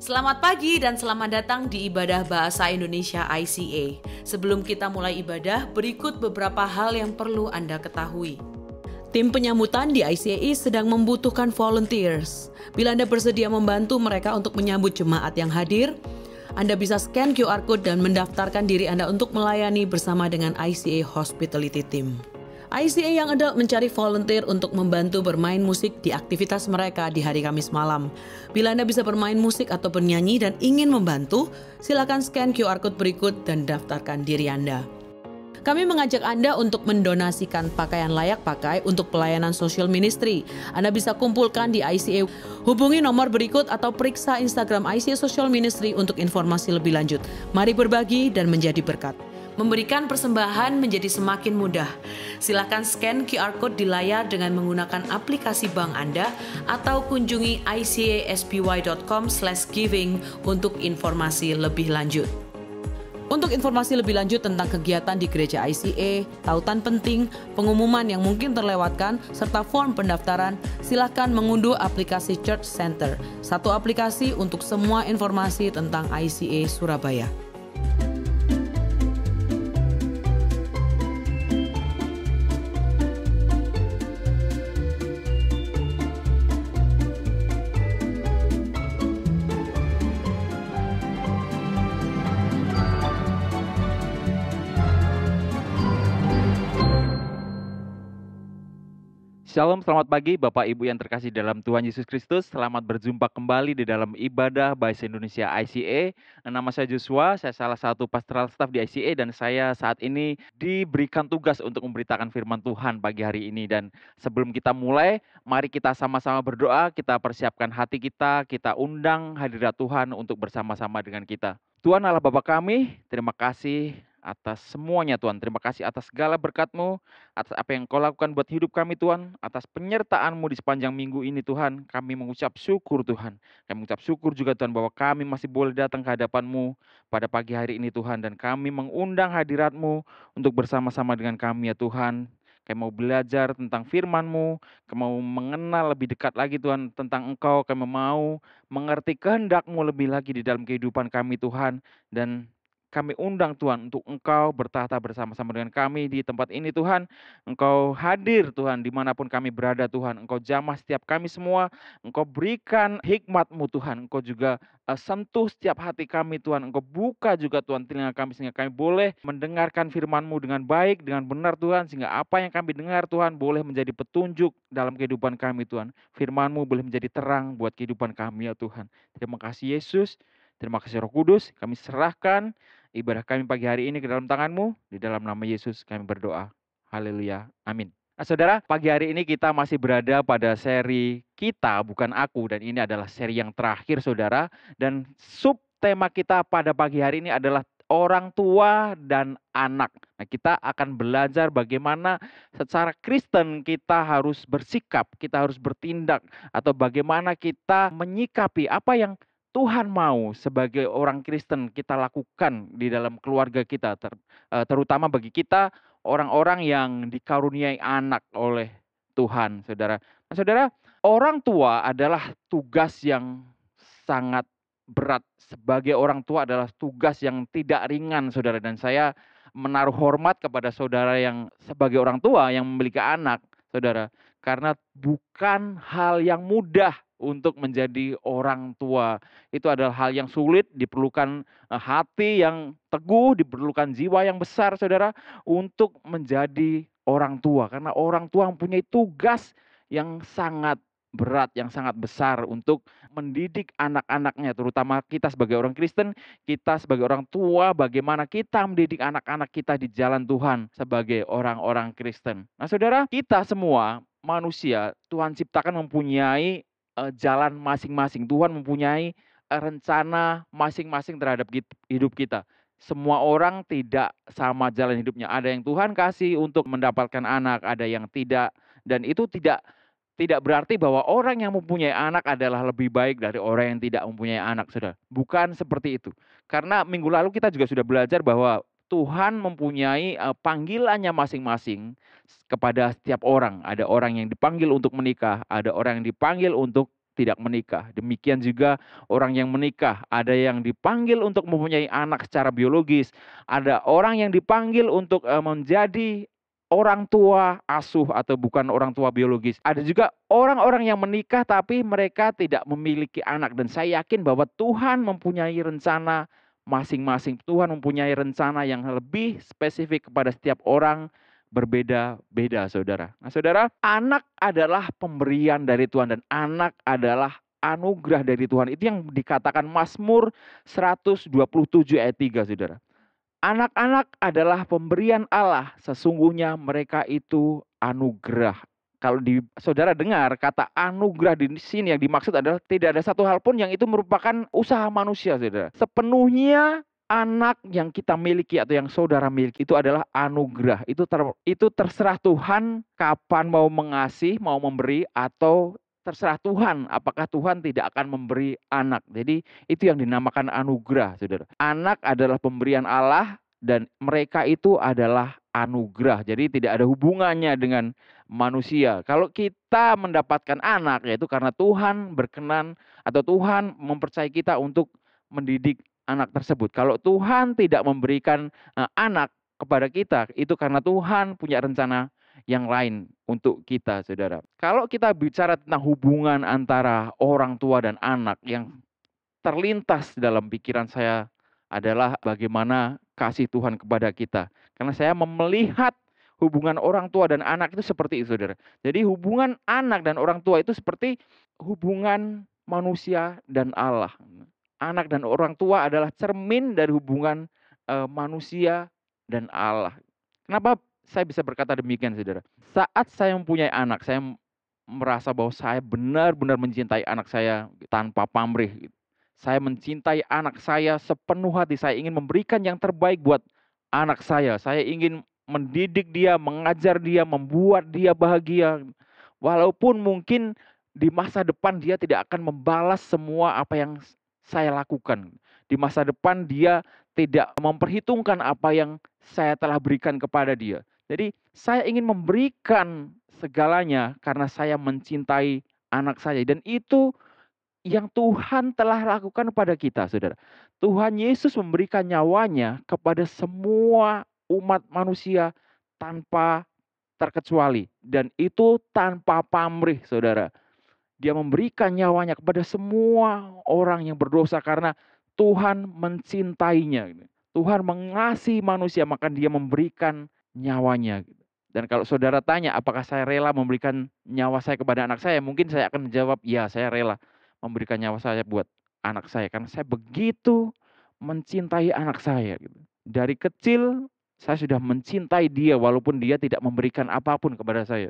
Selamat pagi dan selamat datang di Ibadah Bahasa Indonesia ICA. Sebelum kita mulai ibadah, berikut beberapa hal yang perlu Anda ketahui. Tim penyambutan di ICA sedang membutuhkan volunteers. Bila Anda bersedia membantu mereka untuk menyambut jemaat yang hadir, Anda bisa scan QR Code dan mendaftarkan diri Anda untuk melayani bersama dengan ICA Hospitality Team. ICA yang Adult mencari volunteer untuk membantu bermain musik di aktivitas mereka di hari Kamis malam. Bila Anda bisa bermain musik atau bernyanyi dan ingin membantu, silakan scan QR Code berikut dan daftarkan diri Anda. Kami mengajak Anda untuk mendonasikan pakaian layak pakai untuk pelayanan social ministry. Anda bisa kumpulkan di ICA. Hubungi nomor berikut atau periksa Instagram ICA Social Ministry untuk informasi lebih lanjut. Mari berbagi dan menjadi berkat. Memberikan persembahan menjadi semakin mudah. Silakan scan QR Code di layar dengan menggunakan aplikasi bank Anda atau kunjungi icaspy.com/giving untuk informasi lebih lanjut. Untuk informasi lebih lanjut tentang kegiatan di gereja ICA, tautan penting, pengumuman yang mungkin terlewatkan, serta form pendaftaran, silakan mengunduh aplikasi Church Center, satu aplikasi untuk semua informasi tentang ICA Surabaya. Shalom, selamat pagi Bapak Ibu yang terkasih dalam Tuhan Yesus Kristus. Selamat berjumpa kembali di dalam Ibadah Bahasa Indonesia ICA. Nama saya Joshua, saya salah satu pastoral staff di ICA dan saya saat ini diberikan tugas untuk memberitakan firman Tuhan pagi hari ini. Dan sebelum kita mulai, mari kita sama-sama berdoa, kita persiapkan hati kita undang hadirat Tuhan untuk bersama-sama dengan kita. Tuhan Allah Bapa kami, terima kasih atas semuanya Tuhan. Terima kasih atas segala berkat-Mu, atas apa yang Kau lakukan buat hidup kami Tuhan, atas penyertaan-Mu di sepanjang minggu ini Tuhan. Kami mengucap syukur Tuhan. Kami mengucap syukur juga Tuhan bahwa kami masih boleh datang ke hadapan-Mu pada pagi hari ini Tuhan. Dan kami mengundang hadirat-Mu untuk bersama-sama dengan kami ya Tuhan. Kami mau belajar tentang firman-Mu, kami mau mengenal lebih dekat lagi Tuhan tentang Engkau. Kami mau mengerti kehendak-Mu lebih lagi di dalam kehidupan kami Tuhan. Dan kami undang Tuhan untuk Engkau bertahta bersama-sama dengan kami di tempat ini Tuhan. Engkau hadir Tuhan dimanapun kami berada Tuhan. Engkau jamah setiap kami semua. Engkau berikan hikmat-Mu Tuhan. Engkau juga sentuh setiap hati kami Tuhan. Engkau buka juga Tuhan telinga kami sehingga kami boleh mendengarkan firman-Mu dengan baik, dengan benar Tuhan. Sehingga apa yang kami dengar Tuhan boleh menjadi petunjuk dalam kehidupan kami Tuhan. Firman-Mu boleh menjadi terang buat kehidupan kami ya Tuhan. Terima kasih Yesus. Terima kasih Roh Kudus. Kami serahkan ibadah kami pagi hari ini ke dalam tangan-Mu. Di dalam nama Yesus kami berdoa. Haleluya. Amin. Nah, saudara, pagi hari ini kita masih berada pada seri Kita Bukan Aku. Dan ini adalah seri yang terakhir, saudara. Dan subtema kita pada pagi hari ini adalah orang tua dan anak. Nah, kita akan belajar bagaimana secara Kristen kita harus bersikap, kita harus bertindak. Atau bagaimana kita menyikapi apa yang Tuhan mau sebagai orang Kristen kita lakukan di dalam keluarga kita, terutama bagi kita orang-orang yang dikaruniai anak oleh Tuhan, saudara. Nah, saudara, orang tua adalah tugas yang sangat berat. Sebagai orang tua adalah tugas yang tidak ringan, saudara. Dan saya menaruh hormat kepada saudara yang sebagai orang tua yang memiliki anak, saudara. Karena bukan hal yang mudah untuk menjadi orang tua. Itu adalah hal yang sulit, diperlukan hati yang teguh, diperlukan jiwa yang besar, saudara, untuk menjadi orang tua. Karena orang tua mempunyai tugas yang sangat berat, yang sangat besar untuk mendidik anak-anaknya, terutama kita sebagai orang Kristen, kita sebagai orang tua, bagaimana kita mendidik anak-anak kita di jalan Tuhan sebagai orang-orang Kristen. Nah, saudara, kita semua manusia, Tuhan ciptakan mempunyai jalan masing-masing. Tuhan mempunyai rencana masing-masing terhadap hidup kita. Semua orang tidak sama jalan hidupnya. Ada yang Tuhan kasih untuk mendapatkan anak, ada yang tidak. Dan itu tidak berarti bahwa orang yang mempunyai anak adalah lebih baik dari orang yang tidak mempunyai anak, saudara. Bukan seperti itu. Karena minggu lalu kita juga sudah belajar bahwa Tuhan mempunyai panggilannya masing-masing kepada setiap orang. Ada orang yang dipanggil untuk menikah, ada orang yang dipanggil untuk tidak menikah. Demikian juga orang yang menikah, ada yang dipanggil untuk mempunyai anak secara biologis, ada orang yang dipanggil untuk menjadi orang tua asuh atau bukan orang tua biologis. Ada juga orang-orang yang menikah tapi mereka tidak memiliki anak, dan saya yakin bahwa Tuhan mempunyai rencana masing-masing. Tuhan mempunyai rencana yang lebih spesifik kepada setiap orang, berbeda-beda, saudara. Nah, saudara, anak adalah pemberian dari Tuhan dan anak adalah anugerah dari Tuhan. Itu yang dikatakan Mazmur 127 ayat 3, saudara. Anak-anak adalah pemberian Allah, sesungguhnya mereka itu anugerah. Kalau saudara dengar kata anugerah di sini, yang dimaksud adalah tidak ada satu hal pun yang itu merupakan usaha manusia, saudara. Sepenuhnya anak yang kita miliki atau yang saudara miliki itu adalah anugerah. Itu terserah Tuhan kapan mau mengasih, mau memberi, atau terserah Tuhan apakah Tuhan tidak akan memberi anak. Jadi itu yang dinamakan anugerah, saudara. Anak adalah pemberian Allah dan mereka itu adalah anugerah. Jadi tidak ada hubungannya dengan manusia. Kalau kita mendapatkan anak, yaitu karena Tuhan berkenan atau Tuhan mempercayai kita untuk mendidik anak tersebut. Kalau Tuhan tidak memberikan anak kepada kita, itu karena Tuhan punya rencana yang lain untuk kita, saudara. Kalau kita bicara tentang hubungan antara orang tua dan anak, yang terlintas dalam pikiran saya adalah bagaimana kasih Tuhan kepada kita. Karena saya melihat hubungan orang tua dan anak itu seperti itu, saudara. Jadi hubungan anak dan orang tua itu seperti hubungan manusia dan Allah. Anak dan orang tua adalah cermin dari hubungan manusia dan Allah. Kenapa saya bisa berkata demikian, saudara? Saat saya mempunyai anak, saya merasa bahwa saya benar-benar mencintai anak saya tanpa pamrih. Saya mencintai anak saya sepenuh hati. Saya ingin memberikan yang terbaik buat anak saya. Saya ingin mendidik dia, mengajar dia, membuat dia bahagia. Walaupun mungkin di masa depan dia tidak akan membalas semua apa yang saya lakukan. Di masa depan dia tidak memperhitungkan apa yang saya telah berikan kepada dia. Jadi saya ingin memberikan segalanya karena saya mencintai anak saya. Dan itu yang Tuhan telah lakukan pada kita, saudara. Tuhan Yesus memberikan nyawanya kepada semua umat manusia tanpa terkecuali. Dan itu tanpa pamrih, saudara. Dia memberikan nyawanya kepada semua orang yang berdosa karena Tuhan mencintainya. Tuhan mengasihi manusia, maka dia memberikan nyawanya. Dan kalau saudara tanya, apakah saya rela memberikan nyawa saya kepada anak saya? Mungkin saya akan menjawab, ya, saya rela memberikan nyawa saya buat anak saya. Karena saya begitu mencintai anak saya. Dari kecil, saya sudah mencintai dia walaupun dia tidak memberikan apapun kepada saya.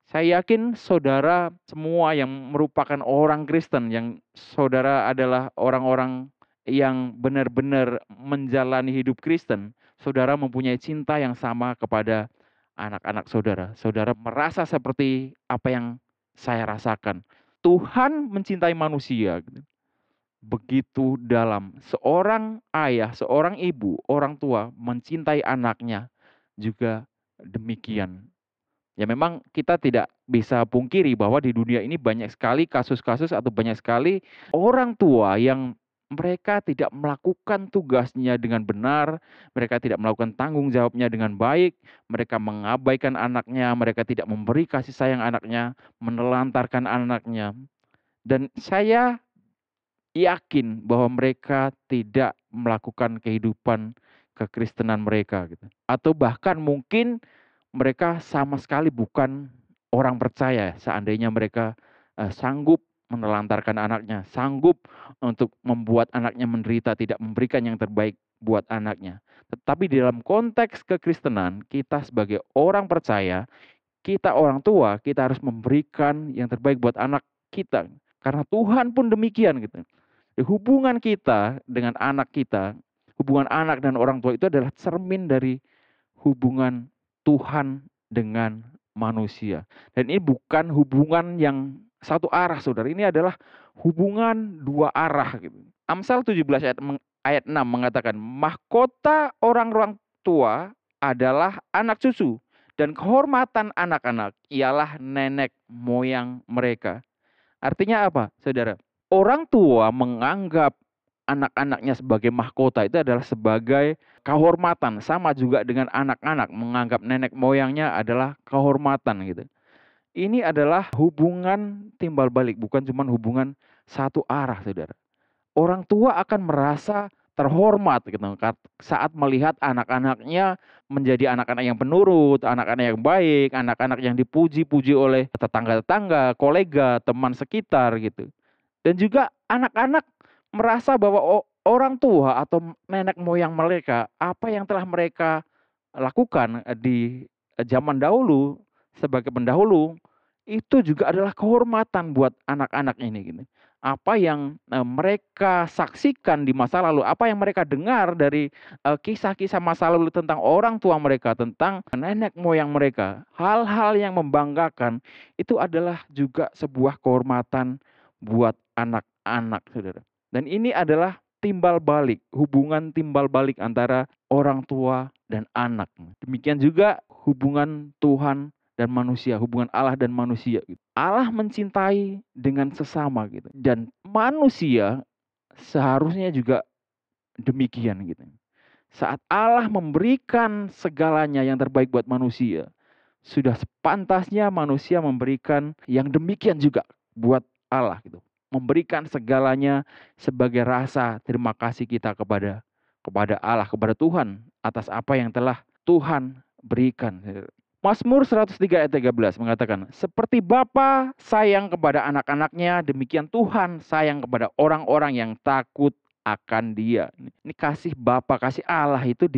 Saya yakin saudara semua yang merupakan orang Kristen, yang saudara adalah orang-orang yang benar-benar menjalani hidup Kristen, saudara mempunyai cinta yang sama kepada anak-anak saudara. Saudara merasa seperti apa yang saya rasakan. Tuhan mencintai manusia begitu dalam. Seorang ayah, seorang ibu, orang tua mencintai anaknya juga demikian. Ya memang kita tidak bisa pungkiri bahwa di dunia ini banyak sekali kasus-kasus atau banyak sekali orang tua yang mereka tidak melakukan tugasnya dengan benar, mereka tidak melakukan tanggung jawabnya dengan baik, mereka mengabaikan anaknya, mereka tidak memberi kasih sayang anaknya, menelantarkan anaknya. Dan saya yakin bahwa mereka tidak melakukan kehidupan kekristenan mereka gitu. Atau bahkan mungkin mereka sama sekali bukan orang percaya seandainya mereka sanggup menelantarkan anaknya, sanggup untuk membuat anaknya menderita, tidak memberikan yang terbaik buat anaknya. Tetapi di dalam konteks kekristenan, kita sebagai orang percaya, kita orang tua, kita harus memberikan yang terbaik buat anak kita. Karena Tuhan pun demikian gitu. Hubungan kita dengan anak kita, hubungan anak dan orang tua itu adalah cermin dari hubungan Tuhan dengan manusia. Dan ini bukan hubungan yang satu arah, saudara. Ini adalah hubungan dua arah. Gitu. Amsal 17 ayat 6 mengatakan, mahkota orang-orang tua adalah anak cucu, dan kehormatan anak-anak ialah nenek moyang mereka. Artinya apa, saudara? Orang tua menganggap anak-anaknya sebagai mahkota itu adalah sebagai kehormatan. Sama juga dengan anak-anak menganggap nenek moyangnya adalah kehormatan gitu. Ini adalah hubungan timbal balik, bukan cuma hubungan satu arah, saudara. Orang tua akan merasa terhormat gitu saat melihat anak-anaknya menjadi anak-anak yang penurut, anak-anak yang baik, anak-anak yang dipuji-puji oleh tetangga-tetangga, kolega, teman sekitar gitu. Dan juga anak-anak merasa bahwa orang tua atau nenek moyang mereka, apa yang telah mereka lakukan di zaman dahulu sebagai pendahulu, itu juga adalah kehormatan buat anak-anak ini gitu. Apa yang mereka saksikan di masa lalu, apa yang mereka dengar dari kisah-kisah masa lalu tentang orang tua mereka, tentang nenek moyang mereka, hal-hal yang membanggakan, itu adalah juga sebuah kehormatan buat anak-anak, saudara. Dan ini adalah timbal balik, hubungan timbal balik antara orang tua dan anak. Demikian juga hubungan Tuhan dan manusia, hubungan Allah dan manusia. Allah mencintai dengan sesama gitu. Dan manusia seharusnya juga demikian gitu. Saat Allah memberikan segalanya yang terbaik buat manusia, sudah sepantasnya manusia memberikan yang demikian juga buat Allah gitu. Memberikan segalanya sebagai rasa terima kasih kita kepada Allah, kepada Tuhan atas apa yang telah Tuhan berikan. Mazmur 103 ayat 13 mengatakan, seperti Bapa sayang kepada anak-anaknya, demikian Tuhan sayang kepada orang-orang yang takut akan Dia. Ini kasih Bapa, kasih Allah itu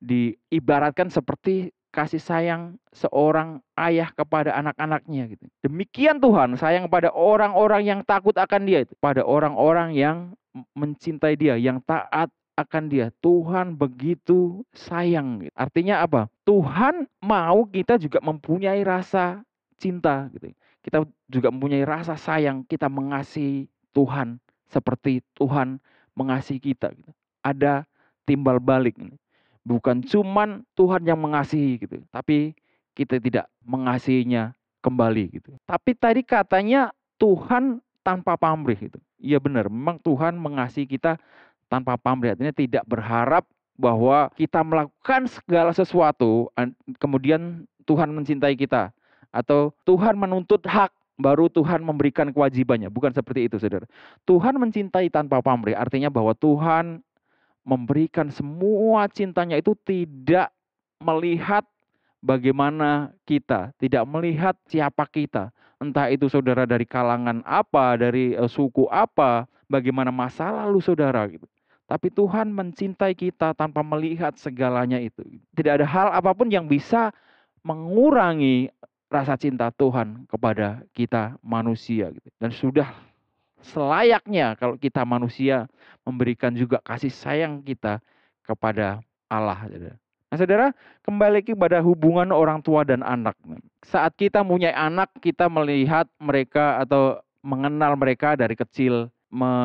diibaratkan seperti kasih sayang seorang ayah kepada anak-anaknya gitu. Demikian Tuhan sayang kepada orang-orang yang takut akan Dia itu, pada orang-orang yang mencintai Dia, yang taat akan Dia. Tuhan begitu sayang. Artinya apa? Tuhan mau kita juga mempunyai rasa cinta gitu. Kita juga mempunyai rasa sayang, kita mengasihi Tuhan seperti Tuhan mengasihi kita gitu. Ada timbal balik. Bukan cuman Tuhan yang mengasihi gitu, tapi kita tidak mengasihinya kembali gitu. Tapi tadi katanya Tuhan tanpa pamrih gitu. Iya benar, memang Tuhan mengasihi kita tanpa pamrih, artinya tidak berharap bahwa kita melakukan segala sesuatu kemudian Tuhan mencintai kita, atau Tuhan menuntut hak baru Tuhan memberikan kewajibannya. Bukan seperti itu, saudara. Tuhan mencintai tanpa pamrih, artinya bahwa Tuhan memberikan semua cintanya itu tidak melihat bagaimana kita, tidak melihat siapa kita. Entah itu saudara dari kalangan apa, dari suku apa, bagaimana masa lalu saudara gitu. Tapi Tuhan mencintai kita tanpa melihat segalanya itu. Tidak ada hal apapun yang bisa mengurangi rasa cinta Tuhan kepada kita manusia gitu. Dan sudah selayaknya kalau kita manusia memberikan juga kasih sayang kita kepada Allah. Nah, saudara, kembali kepada hubungan orang tua dan anak. Saat kita punya anak, kita melihat mereka atau mengenal mereka dari kecil,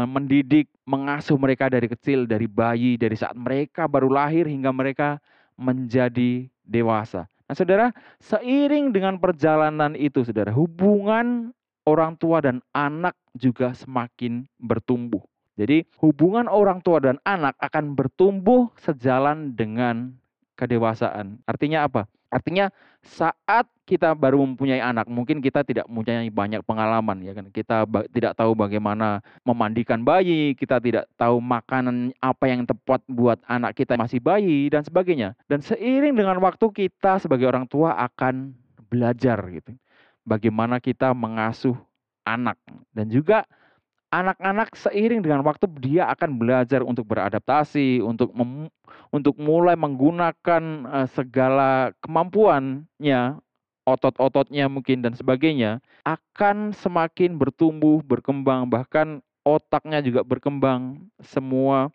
mendidik, mengasuh mereka dari kecil, dari bayi, dari saat mereka baru lahir hingga mereka menjadi dewasa. Nah, saudara, seiring dengan perjalanan itu, saudara, hubungan orang tua dan anak juga semakin bertumbuh. Jadi, hubungan orang tua dan anak akan bertumbuh sejalan dengan kedewasaan. Artinya apa? Artinya saat kita baru mempunyai anak, mungkin kita tidak mempunyai banyak pengalaman, ya kan? Kita tidak tahu bagaimana memandikan bayi, kita tidak tahu makanan apa yang tepat buat anak kita masih bayi dan sebagainya. Dan seiring dengan waktu kita sebagai orang tua akan belajar gitu. Bagaimana kita mengasuh anak, dan juga anak-anak seiring dengan waktu dia akan belajar untuk beradaptasi, untuk mulai menggunakan segala kemampuannya, otot-ototnya mungkin dan sebagainya, akan semakin bertumbuh, berkembang, bahkan otaknya juga berkembang, semua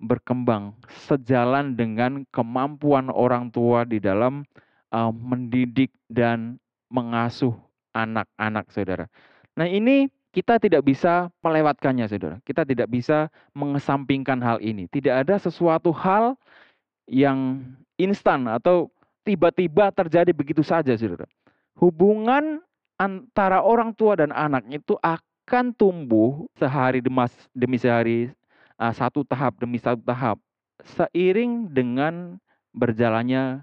berkembang sejalan dengan kemampuan orang tua di dalam mendidik dan mengasuh anak-anak, saudara. Nah, ini kita tidak bisa melewatkannya, saudara. Kita tidak bisa mengesampingkan hal ini. Tidak ada sesuatu hal yang instan atau tiba-tiba terjadi begitu saja, saudara. Hubungan antara orang tua dan anak itu akan tumbuh sehari demi sehari, satu tahap demi satu tahap, seiring dengan berjalannya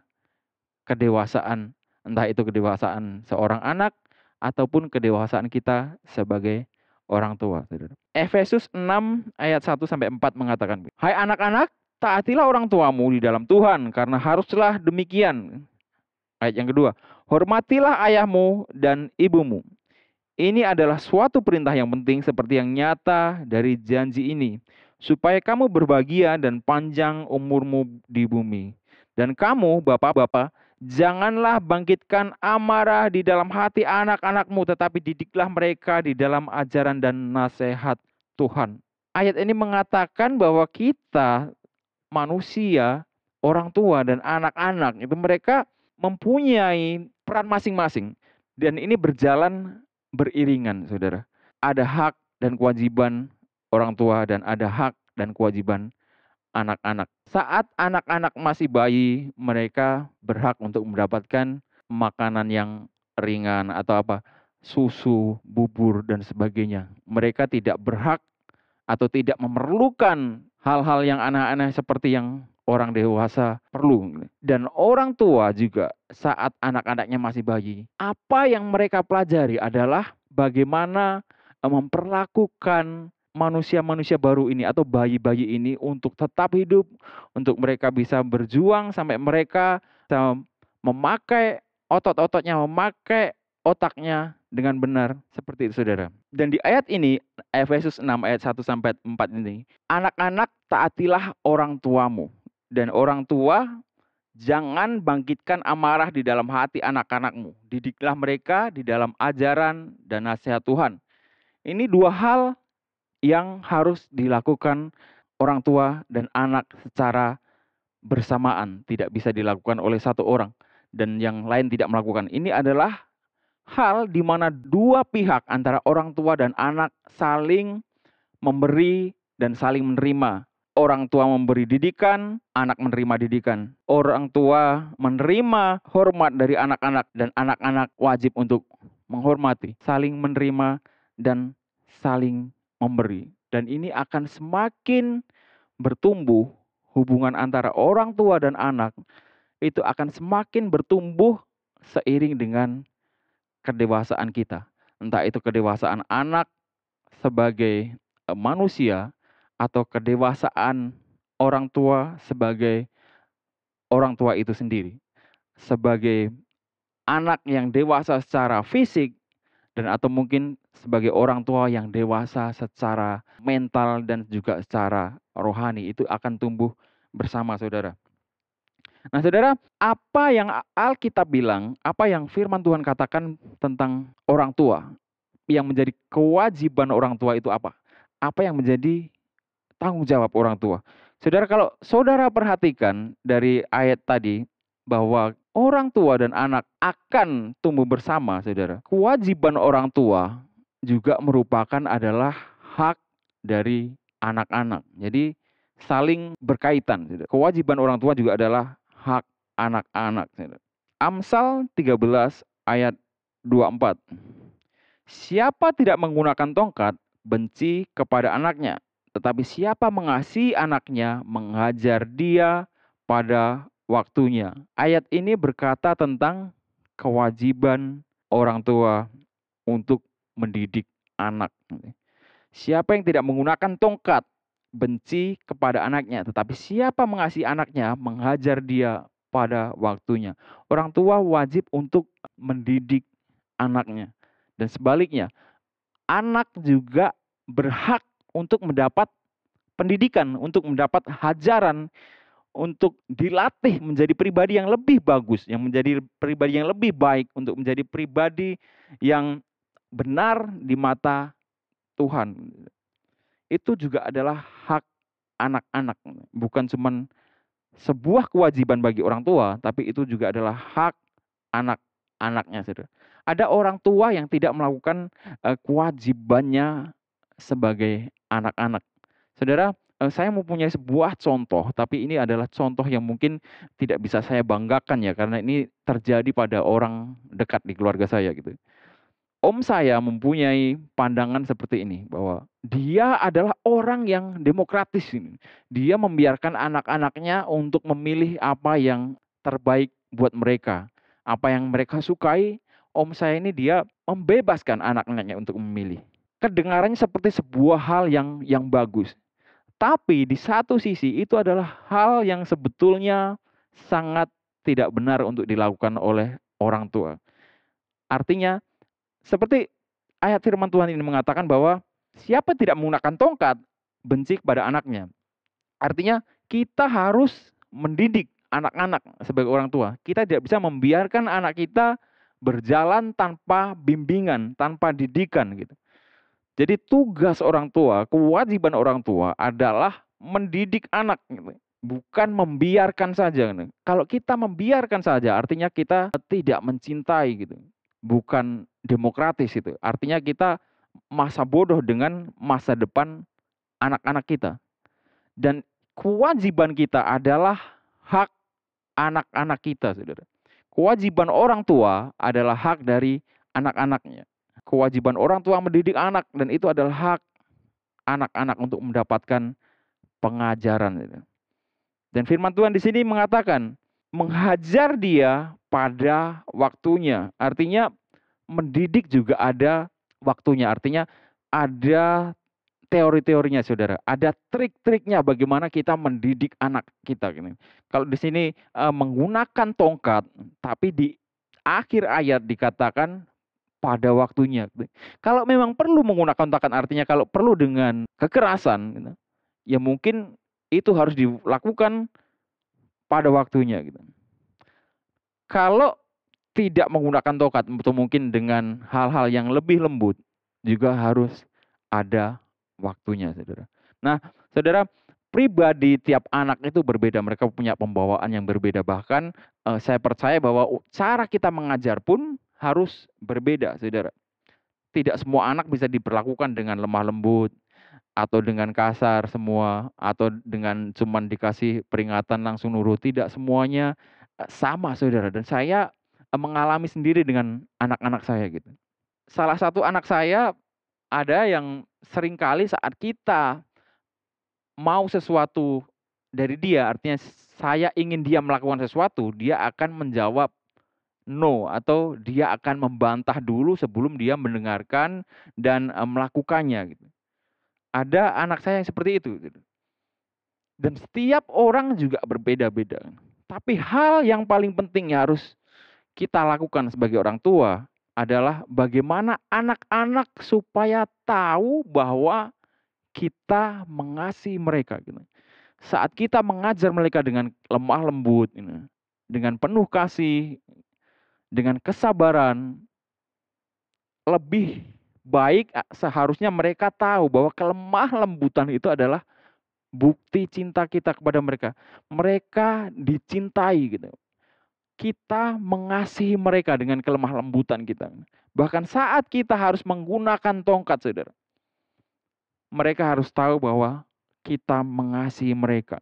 kedewasaan, entah itu kedewasaan seorang anak ataupun kedewasaan kita sebagai orang tua, Saudara. Efesus 6 ayat 1 sampai 4 mengatakan, "Hai anak-anak, taatilah orang tuamu di dalam Tuhan, karena haruslah demikian." Ayat yang kedua, "Hormatilah ayahmu dan ibumu. Ini adalah suatu perintah yang penting seperti yang nyata dari janji ini, supaya kamu berbahagia dan panjang umurmu di bumi. Dan kamu, bapak-bapak, janganlah bangkitkan amarah di dalam hati anak-anakmu, tetapi didiklah mereka di dalam ajaran dan nasihat Tuhan." Ayat ini mengatakan bahwa kita manusia, orang tua dan anak-anak itu mereka mempunyai peran masing-masing. Dan ini berjalan beriringan, Saudara. Ada hak dan kewajiban orang tua dan ada hak dan kewajiban anak-anak. Saat anak-anak masih bayi, mereka berhak untuk mendapatkan makanan yang ringan atau susu, bubur dan sebagainya. Mereka tidak berhak atau tidak memerlukan hal-hal yang aneh-aneh seperti yang orang dewasa perlu. Dan orang tua juga saat anak-anaknya masih bayi, apa yang mereka pelajari adalah bagaimana memperlakukan manusia-manusia baru ini atau bayi-bayi ini untuk tetap hidup, untuk mereka bisa berjuang sampai mereka bisa memakai otot-ototnya, memakai otaknya dengan benar seperti itu, Saudara. Dan di ayat ini, Efesus 6 ayat 1 sampai 4 ini, anak-anak taatilah orang tuamu. Dan orang tua jangan bangkitkan amarah di dalam hati anak-anakmu. Didiklah mereka di dalam ajaran dan nasihat Tuhan. Ini dua hal yang harus dilakukan orang tua dan anak secara bersamaan. Tidak bisa dilakukan oleh satu orang dan yang lain tidak melakukan. Ini adalah hal di mana dua pihak antara orang tua dan anak saling memberi dan saling menerima. Orang tua memberi didikan, anak menerima didikan. Orang tua menerima hormat dari anak-anak dan anak-anak wajib untuk menghormati, saling menerima dan saling memberi. Dan ini akan semakin bertumbuh hubungan antara orang tua dan anak, itu akan semakin bertumbuh seiring dengan kedewasaan kita. Entah itu kedewasaan anak sebagai manusia atau kedewasaan orang tua sebagai orang tua itu sendiri. Sebagai anak yang dewasa secara fisik dan atau mungkin sebagai orang tua yang dewasa secara mental dan juga secara rohani, itu akan tumbuh bersama, Saudara. Nah, Saudara, apa yang Alkitab bilang, apa yang firman Tuhan katakan tentang orang tua? Yang menjadi kewajiban orang tua itu apa? Apa yang menjadi tanggung jawab orang tua? Saudara, kalau saudara perhatikan dari ayat tadi bahwa orang tua dan anak akan tumbuh bersama, Saudara. Kewajiban orang tua juga merupakan adalah hak dari anak-anak. Jadi saling berkaitan, Saudara. Kewajiban orang tua juga adalah hak anak-anak. Amsal 13 ayat 24. Siapa tidak menggunakan tongkat, benci kepada anaknya. Tetapi siapa mengasihi anaknya, mengajar dia pada waktunya. Ayat ini berkata tentang kewajiban orang tua untuk mendidik anak. Siapa yang tidak menggunakan tongkat, benci kepada anaknya. Tetapi siapa mengasihi anaknya, mengajar dia pada waktunya. Orang tua wajib untuk mendidik anaknya. Dan sebaliknya, anak juga berhak untuk mendapat pendidikan, untuk mendapat ajaran, untuk dilatih menjadi pribadi yang lebih bagus, yang menjadi pribadi yang lebih baik, untuk menjadi pribadi yang benar di mata Tuhan. Itu juga adalah hak anak-anak, bukan cuma sebuah kewajiban bagi orang tua, tapi itu juga adalah hak anak-anaknya, Saudara. Ada orang tua yang tidak melakukan kewajibannya sebagai anak-anak. Saudara, saya mempunyai sebuah contoh, tapi ini adalah contoh yang mungkin tidak bisa saya banggakan ya, karena ini terjadi pada orang dekat di keluarga saya gitu. Om saya mempunyai pandangan seperti ini, bahwa dia adalah orang yang demokratis ini. Dia membiarkan anak-anaknya untuk memilih apa yang terbaik buat mereka. Apa yang mereka sukai, om saya ini dia membebaskan anak-anaknya untuk memilih. Kedengarannya seperti sebuah hal yang bagus. Tapi di satu sisi itu adalah hal yang sebetulnya sangat tidak benar untuk dilakukan oleh orang tua. Artinya, seperti ayat firman Tuhan ini mengatakan bahwa siapa tidak menggunakan tongkat benci kepada anaknya. Artinya kita harus mendidik anak-anak sebagai orang tua. Kita tidak bisa membiarkan anak kita berjalan tanpa bimbingan, tanpa didikan gitu. Jadi tugas orang tua, kewajiban orang tua adalah mendidik anak gitu. Bukan membiarkan saja. Kalau kita membiarkan saja, artinya kita tidak mencintai gitu. Bukan demokratis itu. Artinya kita masa bodoh dengan masa depan anak-anak kita. Dan kewajiban kita adalah hak anak-anak kita, saudara. Kewajiban orang tua adalah hak dari anak-anaknya. Kewajiban orang tua mendidik anak, dan itu adalah hak anak-anak untuk mendapatkan pengajaran. Dan firman Tuhan di sini mengatakan, menghajar dia pada waktunya. Artinya mendidik juga ada waktunya. Artinya ada teori-teorinya, saudara. Ada trik-triknya bagaimana kita mendidik anak kita. Kalau di sini menggunakan tongkat, tapi di akhir ayat dikatakan pada waktunya. Kalau memang perlu menggunakan tongkat, artinya kalau perlu dengan kekerasan, ya mungkin itu harus dilakukan pada waktunya. Kalau tidak menggunakan tongkat, atau mungkin dengan hal-hal yang lebih lembut, juga harus ada waktunya, saudara. Nah, saudara, pribadi tiap anak itu berbeda. Mereka punya pembawaan yang berbeda. Bahkan saya percaya bahwa cara kita mengajar pun harus berbeda, saudara. Tidak semua anak bisa diperlakukan dengan lemah lembut, atau dengan kasar semua, atau dengan cuman dikasih peringatan langsung nurut. Tidak semuanya sama, saudara. Dan saya mengalami sendiri dengan anak-anak saya gitu. Salah satu anak saya ada yang seringkali saat kita mau sesuatu dari dia, artinya saya ingin dia melakukan sesuatu, dia akan menjawab no, atau dia akan membantah dulu sebelum dia mendengarkan dan melakukannya gitu. Ada anak saya yang seperti itu. Dan setiap orang juga berbeda-beda. Tapi hal yang paling penting yang harus kita lakukan sebagai orang tua adalah bagaimana anak-anak supaya tahu bahwa kita mengasihi mereka. Saat kita mengajar mereka dengan lemah lembut, dengan penuh kasih, dengan kesabaran, lebih baik seharusnya mereka tahu bahwa kelemah lembutan itu adalah bukti cinta kita kepada mereka. Mereka dicintai gitu. Kita mengasihi mereka dengan kelemah lembutan kita. Bahkan saat kita harus menggunakan tongkat, saudara, mereka harus tahu bahwa kita mengasihi mereka.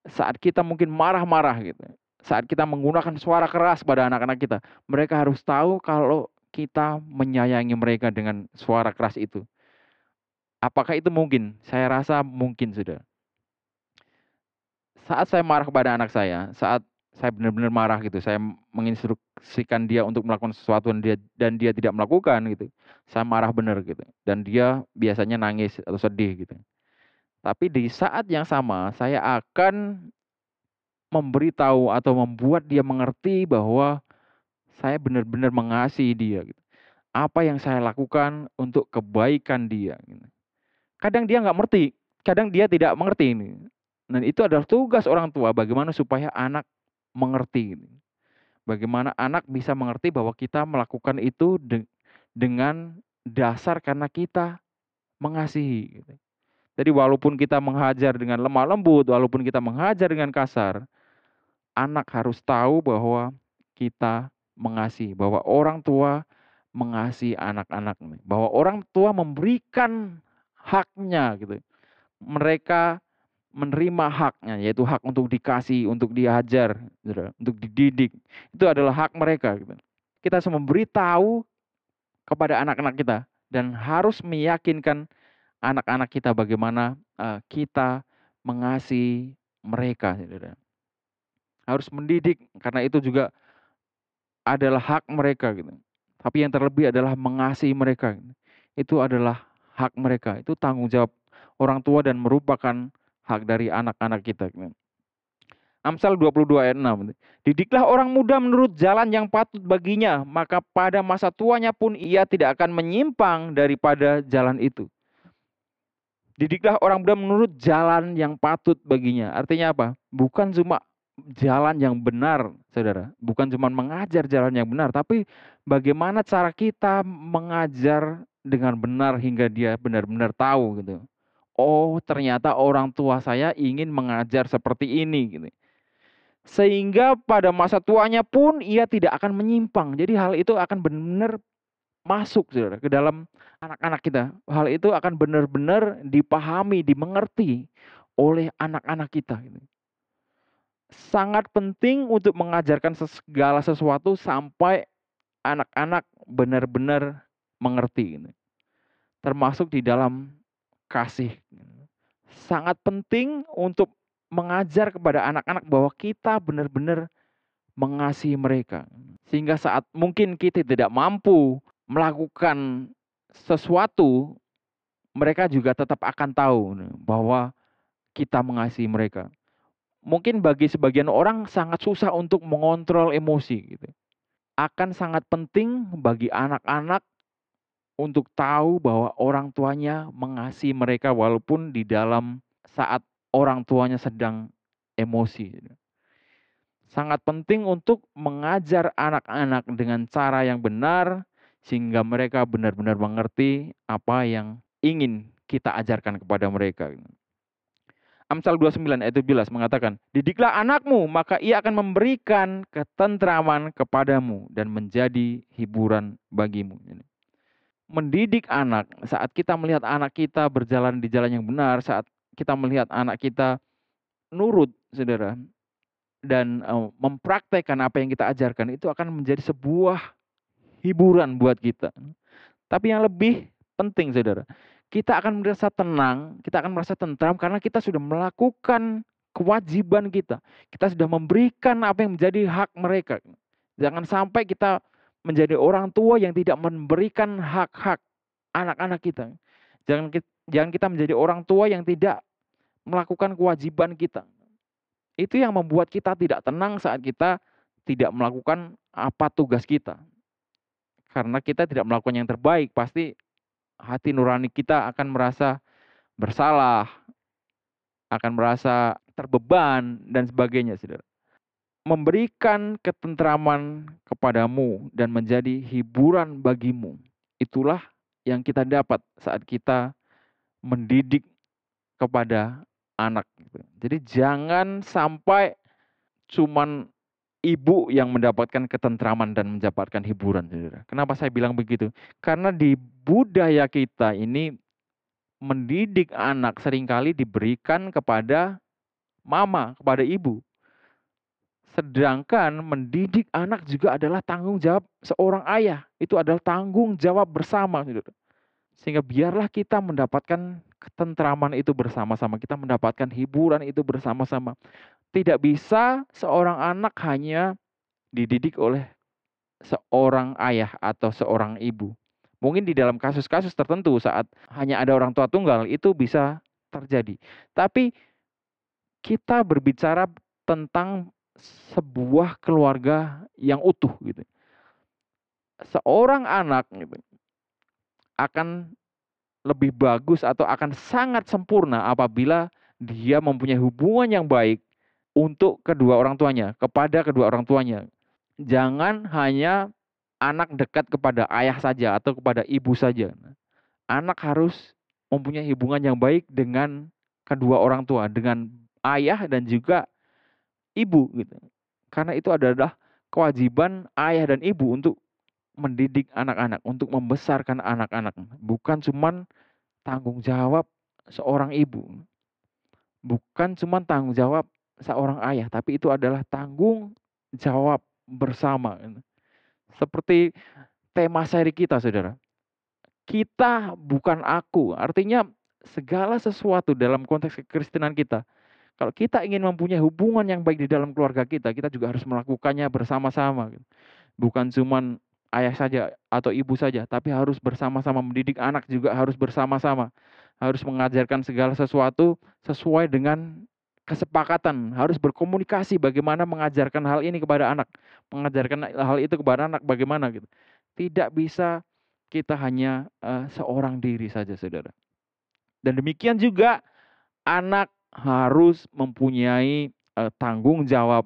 Saat kita mungkin marah-marah gitu, saat kita menggunakan suara keras pada anak-anak kita, mereka harus tahu kalau kita menyayangi mereka dengan suara keras itu. Apakah itu mungkin? Saya rasa mungkin, sudah. Saat saya marah kepada anak saya, saat saya benar-benar marah gitu, saya menginstruksikan dia untuk melakukan sesuatu dan dia tidak melakukan gitu, saya marah benar gitu, dan dia biasanya nangis atau sedih gitu. Tapi di saat yang sama, saya akan memberitahu atau membuat dia mengerti bahwa saya benar-benar mengasihi dia gitu. Apa yang saya lakukan untuk kebaikan dia gitu. Kadang dia nggak mengerti, kadang dia tidak mengerti ini. Dan itu adalah tugas orang tua, bagaimana supaya anak mengerti. Bagaimana anak bisa mengerti bahwa kita melakukan itu dengan dasar karena kita mengasihi. Jadi walaupun kita menghajar dengan lemah lembut, walaupun kita menghajar dengan kasar, anak harus tahu bahwa kita mengasihi, bahwa orang tua mengasihi anak-anak, bahwa orang tua memberikan haknya gitu. Mereka menerima haknya, yaitu hak untuk dikasih, untuk diajar, untuk dididik. Itu adalah hak mereka. Kita harus memberitahu kepada anak-anak kita dan harus meyakinkan anak-anak kita bagaimana kita mengasihi mereka, saudara. Harus mendidik karena itu juga adalah hak mereka gitu. Tapi yang terlebih adalah mengasihi mereka. Itu adalah hak mereka. Itu tanggung jawab orang tua dan merupakan hak dari anak-anak kita. Amsal 22 ayat 6. Didiklah orang muda menurut jalan yang patut baginya, maka pada masa tuanya pun ia tidak akan menyimpang daripada jalan itu. Didiklah orang muda menurut jalan yang patut baginya. Artinya apa? Bukan cuma jalan yang benar, saudara. Bukan cuma mengajar jalan yang benar, tapi bagaimana cara kita mengajar dengan benar hingga dia benar-benar tahu gitu. Oh, ternyata orang tua saya ingin mengajar seperti ini gitu. Sehingga pada masa tuanya pun ia tidak akan menyimpang. Jadi hal itu akan benar-benar masuk, saudara, ke dalam anak-anak kita. Hal itu akan benar-benar dipahami, dimengerti oleh anak-anak kita. Sangat penting untuk mengajarkan segala sesuatu sampai anak-anak benar-benar mengerti. Termasuk di dalam kasih. Sangat penting untuk mengajar kepada anak-anak bahwa kita benar-benar mengasihi mereka. Sehingga saat mungkin kita tidak mampu melakukan sesuatu, mereka juga tetap akan tahu bahwa kita mengasihi mereka. Mungkin bagi sebagian orang sangat susah untuk mengontrol emosi gitu. Akan sangat penting bagi anak-anak untuk tahu bahwa orang tuanya mengasihi mereka walaupun di dalam saat orang tuanya sedang emosi. Sangat penting untuk mengajar anak-anak dengan cara yang benar sehingga mereka benar-benar mengerti apa yang ingin kita ajarkan kepada mereka. Amsal 29 ayat 17 mengatakan, "Didiklah anakmu, maka ia akan memberikan ketentraman kepadamu dan menjadi hiburan bagimu." Mendidik anak, saat kita melihat anak kita berjalan di jalan yang benar, saat kita melihat anak kita nurut, saudara, dan mempraktekkan apa yang kita ajarkan, itu akan menjadi sebuah hiburan buat kita. Tapi yang lebih penting, saudara, kita akan merasa tenang, kita akan merasa tentram karena kita sudah melakukan kewajiban kita. Kita sudah memberikan apa yang menjadi hak mereka. Jangan sampai kita menjadi orang tua yang tidak memberikan hak-hak anak-anak kita. Jangan kita menjadi orang tua yang tidak melakukan kewajiban kita. Itu yang membuat kita tidak tenang saat kita tidak melakukan apa tugas kita. Karena kita tidak melakukan yang terbaik, pasti hati nurani kita akan merasa bersalah, akan merasa terbeban, dan sebagainya, saudara. Memberikan ketentraman kepadamu dan menjadi hiburan bagimu. Itulah yang kita dapat saat kita mendidik kepada anak. Jadi jangan sampai cuman ibu yang mendapatkan ketentraman dan mendapatkan hiburan, saudara. Kenapa saya bilang begitu? Karena di budaya kita ini mendidik anak seringkali diberikan kepada mama, kepada ibu. Sedangkan mendidik anak juga adalah tanggung jawab seorang ayah. Itu adalah tanggung jawab bersama, saudara. Sehingga biarlah kita mendapatkan ketentraman itu bersama-sama. Kita mendapatkan hiburan itu bersama-sama. Tidak bisa seorang anak hanya dididik oleh seorang ayah atau seorang ibu. Mungkin di dalam kasus-kasus tertentu saat hanya ada orang tua tunggal itu bisa terjadi. Tapi kita berbicara tentang sebuah keluarga yang utuh gitu. Seorang anak gitu akan lebih bagus atau akan sangat sempurna apabila dia mempunyai hubungan yang baik untuk kedua orang tuanya, kepada kedua orang tuanya. Jangan hanya anak dekat kepada ayah saja atau kepada ibu saja. Anak harus mempunyai hubungan yang baik dengan kedua orang tua, dengan ayah dan juga ibu gitu. Karena itu adalah kewajiban ayah dan ibu untuk mendidik anak-anak, untuk membesarkan anak-anak. Bukan cuman tanggung jawab seorang ibu. Bukan cuman tanggung jawab seorang ayah, tapi itu adalah tanggung jawab bersama. Seperti tema seri kita, saudara. Kita bukan aku. Artinya segala sesuatu dalam konteks kekristenan kita. Kalau kita ingin mempunyai hubungan yang baik di dalam keluarga kita, kita juga harus melakukannya bersama-sama. Bukan cuman ayah saja atau ibu saja, tapi harus bersama-sama. Mendidik anak juga harus bersama-sama. Harus mengajarkan segala sesuatu sesuai dengan kesepakatan. Harus berkomunikasi bagaimana mengajarkan hal ini kepada anak. Mengajarkan hal itu kepada anak bagaimana gitu. Tidak bisa kita hanya seorang diri saja, saudara. Dan demikian juga anak harus mempunyai tanggung jawab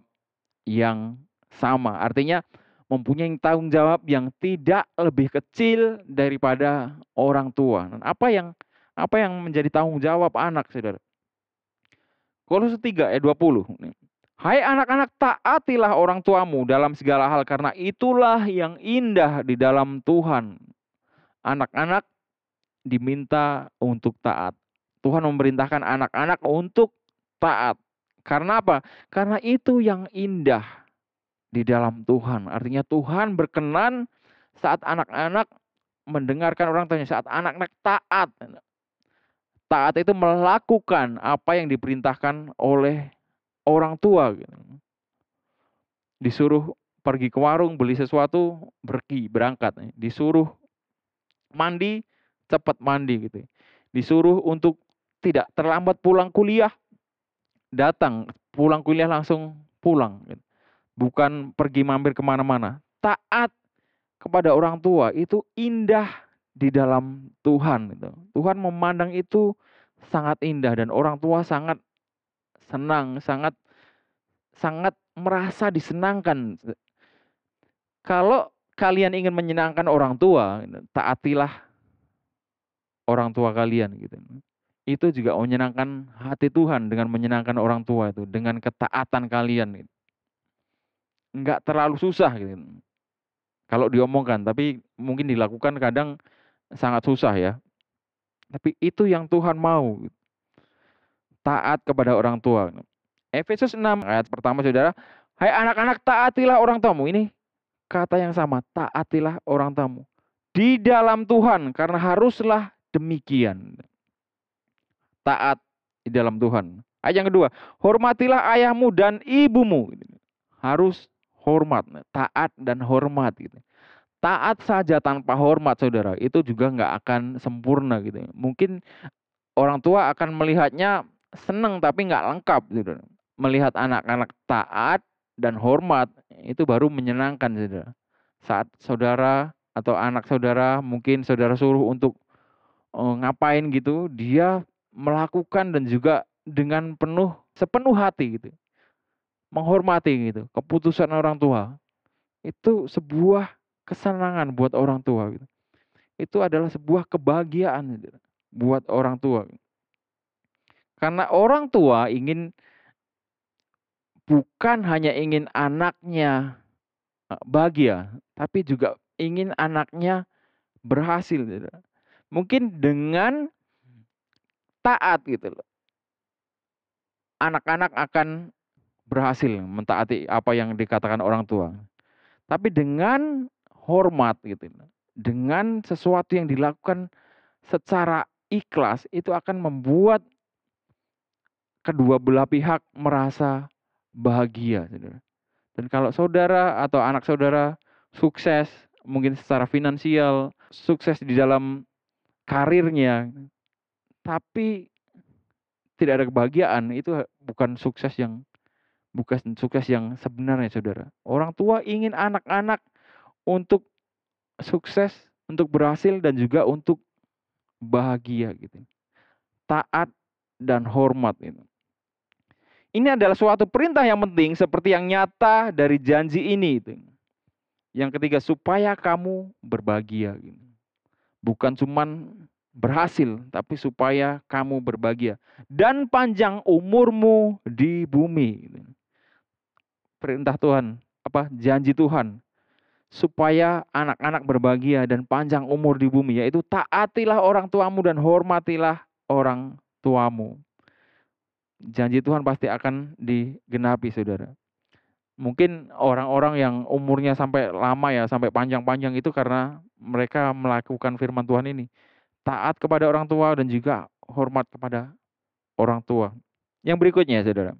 yang sama. Artinya mempunyai tanggung jawab yang tidak lebih kecil daripada orang tua. Dan apa yang menjadi tanggung jawab anak, saudara? Kolose 3 ayat 20. Hai anak-anak, taatilah orang tuamu dalam segala hal, karena itulah yang indah di dalam Tuhan. Anak-anak diminta untuk taat. Tuhan memerintahkan anak-anak untuk taat. Karena apa? Karena itu yang indah di dalam Tuhan. Artinya Tuhan berkenan saat anak-anak mendengarkan orang tuanya, saat anak-anak taat. Taat itu melakukan apa yang diperintahkan oleh orang tua. Disuruh pergi ke warung beli sesuatu, pergi, berangkat. Disuruh mandi, cepat mandi gitu. Disuruh untuk tidak terlambat pulang kuliah, datang, pulang kuliah langsung pulang. Bukan pergi mampir kemana-mana. Taat kepada orang tua itu indah di dalam Tuhan. Tuhan memandang itu sangat indah dan orang tua sangat senang, sangat merasa disenangkan. Kalau kalian ingin menyenangkan orang tua, taatilah orang tua kalian gitu. Itu juga menyenangkan hati Tuhan dengan menyenangkan orang tua itu, dengan ketaatan kalian gitu. Enggak terlalu susah gitu. Kalau diomongkan, tapi mungkin dilakukan kadang sangat susah ya. Tapi itu yang Tuhan mau. Taat kepada orang tua. Efesus 6 ayat pertama, saudara. Hai anak-anak, taatilah orang tuamu. Ini kata yang sama, taatilah orang tuamu. Di dalam Tuhan, karena haruslah demikian. Taat di dalam Tuhan. Ayat yang kedua, hormatilah ayahmu dan ibumu. Harus hormat, taat dan hormat gitu. Taat saja tanpa hormat, saudara, itu juga nggak akan sempurna gitu. Mungkin orang tua akan melihatnya senang tapi nggak lengkap gitu. Melihat anak-anak taat dan hormat itu baru menyenangkan, saudara. Saat saudara atau anak saudara mungkin saudara suruh untuk ngapain gitu, dia melakukan dan juga dengan sepenuh hati gitu. Menghormati gitu keputusan orang tua. Itu sebuah kesenangan buat orang tua gitu. Itu adalah sebuah kebahagiaan gitu, buat orang tua. Karena orang tua bukan hanya ingin anaknya bahagia, tapi juga ingin anaknya berhasil gitu. Mungkin dengan taat gitu loh, anak-anak akan berhasil mentaati apa yang dikatakan orang tua. Tapi dengan hormat gitu, dengan sesuatu yang dilakukan secara ikhlas, itu akan membuat kedua belah pihak merasa bahagia. Dan kalau saudara atau anak saudara sukses, mungkin secara finansial, sukses di dalam karirnya, tapi tidak ada kebahagiaan, itu bukan sukses yang sebenarnya, saudara. Orang tua ingin anak-anak untuk sukses, untuk berhasil, dan juga untuk bahagia gitu. Taat dan hormat itu. Ini adalah suatu perintah yang penting seperti yang nyata dari janji ini itu. Yang ketiga, supaya kamu berbahagia gitu. Bukan cuman berhasil, tapi supaya kamu berbahagia dan panjang umurmu di bumi gitu. Perintah Tuhan, janji Tuhan supaya anak-anak berbahagia dan panjang umur di bumi, yaitu taatilah orang tuamu dan hormatilah orang tuamu. Janji Tuhan pasti akan digenapi, saudara. Mungkin orang-orang yang umurnya sampai lama ya, sampai panjang-panjang itu karena mereka melakukan firman Tuhan ini. Taat kepada orang tua dan juga hormat kepada orang tua. Yang berikutnya, Saudara.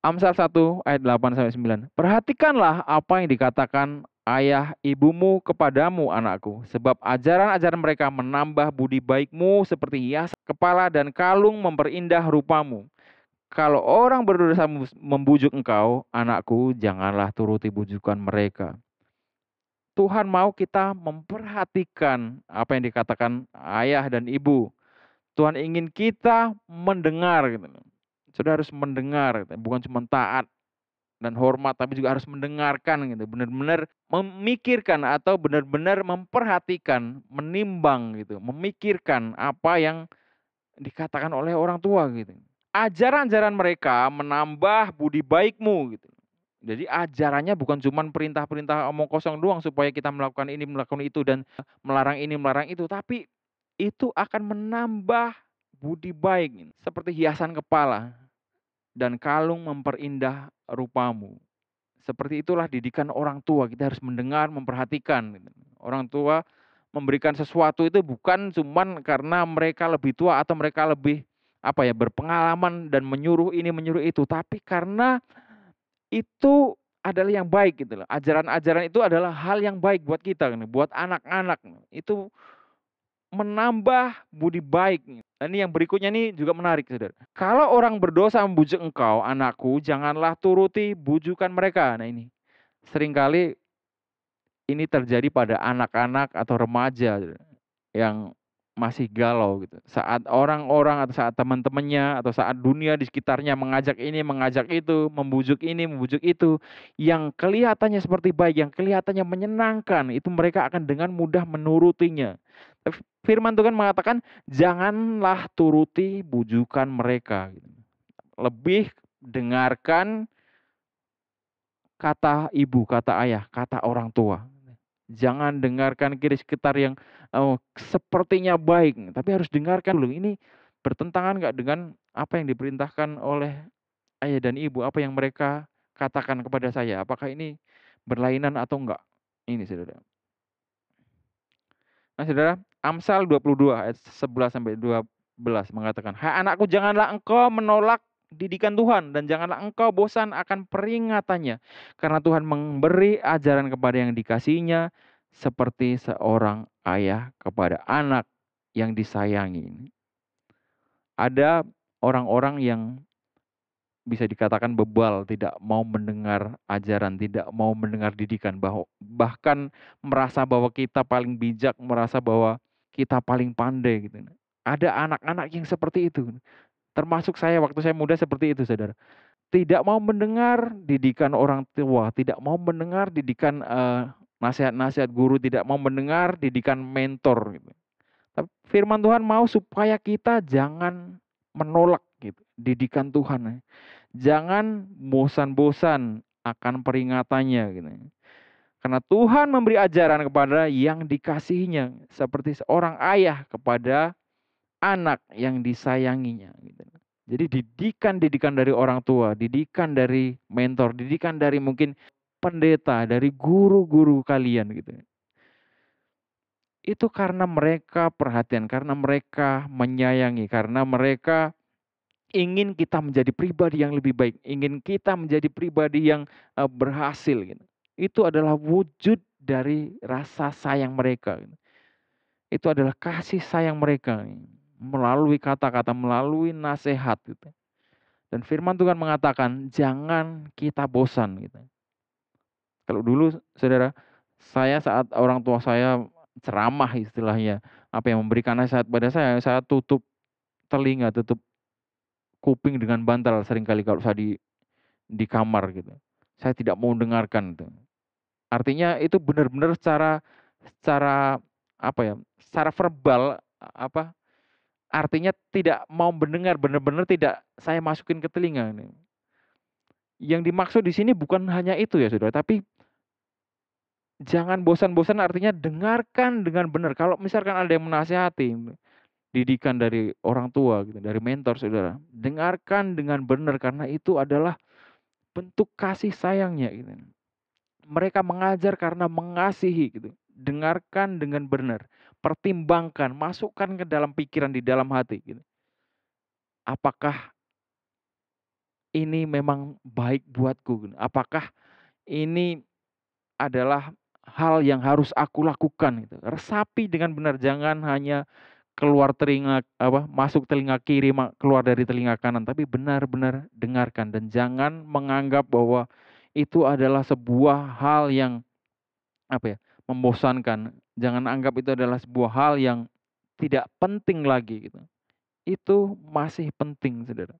Amsal 1 ayat 8 sampai 9. Perhatikanlah apa yang dikatakan ayah ibumu kepadamu, anakku, sebab ajaran-ajaran mereka menambah budi baikmu seperti hiasan kepala dan kalung memperindah rupamu. Kalau orang berdosa membujuk engkau, anakku, janganlah turuti bujukan mereka. Tuhan mau kita memperhatikan apa yang dikatakan ayah dan ibu. Tuhan ingin kita mendengar gitu. Sudah harus mendengar, gitu. Bukan cuma taat dan hormat, tapi juga harus mendengarkan gitu. Benar-benar memikirkan atau benar-benar memperhatikan, menimbang gitu, memikirkan apa yang dikatakan oleh orang tua gitu. Ajaran-ajaran mereka menambah budi baikmu gitu. Jadi ajarannya bukan cuma perintah-perintah omong kosong doang supaya kita melakukan ini, melakukan itu dan melarang ini, melarang itu, tapi itu akan menambah budi baik seperti hiasan kepala dan kalung memperindah rupamu. Seperti itulah didikan orang tua. Kita harus mendengar, memperhatikan. Orang tua memberikan sesuatu itu bukan cuman karena mereka lebih tua atau mereka lebih berpengalaman dan menyuruh ini menyuruh itu, tapi karena itu adalah yang baik gitu loh. Ajaran-ajaran itu adalah hal yang baik buat kita, buat anak-anak. Itu menambah budi baik. Dan ini yang berikutnya ini juga menarik, Saudara. Kalau orang berdosa membujuk engkau, anakku, janganlah turuti bujukan mereka. Nah ini, seringkali ini terjadi pada anak-anak atau remaja yang masih galau gitu. Saat orang-orang atau saat teman-temannya atau saat dunia di sekitarnya mengajak ini, mengajak itu, membujuk ini, membujuk itu, yang kelihatannya seperti baik, yang kelihatannya menyenangkan, itu mereka akan dengan mudah menurutinya. Firman Tuhan mengatakan, janganlah turuti bujukan mereka. Lebih dengarkan kata ibu, kata ayah, kata orang tua. Jangan dengarkan kiri sekitar yang sepertinya baik, tapi harus dengarkan dulu. Ini bertentangan nggak dengan apa yang diperintahkan oleh ayah dan ibu, apa yang mereka katakan kepada saya? Apakah ini berlainan atau enggak? Ini, Saudara. Nah, Saudara, Amsal 22 ayat 11 sampai 12 mengatakan, "Hai anakku, janganlah engkau menolak didikan Tuhan dan janganlah engkau bosan akan peringatannya, karena Tuhan memberi ajaran kepada yang dikasihinya seperti seorang ayah kepada anak yang disayangi." Ada orang-orang yang bisa dikatakan bebal, tidak mau mendengar ajaran, tidak mau mendengar didikan, bahkan merasa bahwa kita paling bijak, merasa bahwa kita paling pandai gitu. Ada anak-anak yang seperti itu. Termasuk saya waktu saya muda seperti itu, Saudara. Tidak mau mendengar didikan orang tua, tidak mau mendengar didikan nasihat-nasihat guru, tidak mau mendengar didikan mentor gitu. Tapi firman Tuhan mau supaya kita jangan menolak gitu didikan Tuhan. Jangan bosan-bosan akan peringatannya gitu. Karena Tuhan memberi ajaran kepada yang dikasihinya seperti seorang ayah kepada anak yang disayanginya gitu. Jadi didikan dari orang tua, didikan dari mentor, didikan dari mungkin pendeta, dari guru-guru kalian gitu. Itu karena mereka perhatian, karena mereka menyayangi, karena mereka ingin kita menjadi pribadi yang lebih baik, ingin kita menjadi pribadi yang berhasil gitu. Itu adalah wujud dari rasa sayang mereka gitu. Itu adalah kasih sayang mereka melalui kata-kata, melalui nasihat gitu. Dan firman Tuhan mengatakan jangan kita bosan gitu. Kalau dulu Saudara, saya saat orang tua saya ceramah istilahnya, apa yang memberikan nasihat pada saya tutup telinga, tutup kuping dengan bantal seringkali kalau saya di kamar gitu. Saya tidak mau dengarkan itu. Artinya itu benar-benar secara secara verbal artinya tidak mau mendengar, benar-benar tidak saya masukin ke telinga. Yang dimaksud di sini bukan hanya itu ya Saudara, tapi jangan bosan-bosan artinya dengarkan dengan benar. Kalau misalkan ada yang menasihati, didikan dari orang tua gitu, dari mentor Saudara, dengarkan dengan benar karena itu adalah bentuk kasih sayangnya gitu. Mereka mengajar karena mengasihi gitu. Dengarkan dengan benar, pertimbangkan, masukkan ke dalam pikiran di dalam hati gitu. Apakah ini memang baik buatku gitu? Apakah ini adalah hal yang harus aku lakukan gitu. Resapi dengan benar, jangan hanya keluar telinga masuk telinga kiri, keluar dari telinga kanan, tapi benar-benar dengarkan dan jangan menganggap bahwa itu adalah sebuah hal yang membosankan. Jangan anggap itu adalah sebuah hal yang tidak penting lagi gitu. Itu masih penting, Saudara.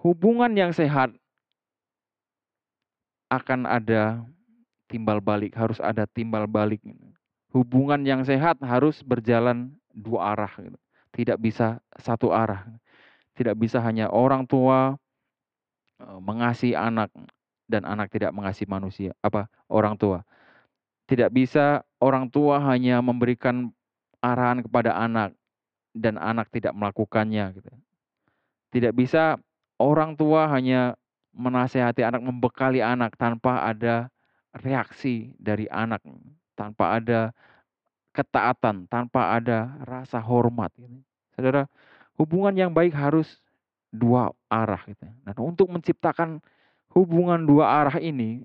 Hubungan yang sehat akan ada timbal balik, harus ada timbal balik. Hubungan yang sehat harus berjalan dua arah gitu. Tidak bisa satu arah. Tidak bisa hanya orang tua mengasihi anak dan anak tidak mengasihi orang tua. Tidak bisa orang tua hanya memberikan arahan kepada anak dan anak tidak melakukannya gitu. Tidak bisa orang tua hanya menasehati anak, membekali anak tanpa ada reaksi dari anak, tanpa ada ketaatan, tanpa ada rasa hormat gitu. Saudara, hubungan yang baik harus dua arah gitu. Dan untuk menciptakan hubungan dua arah ini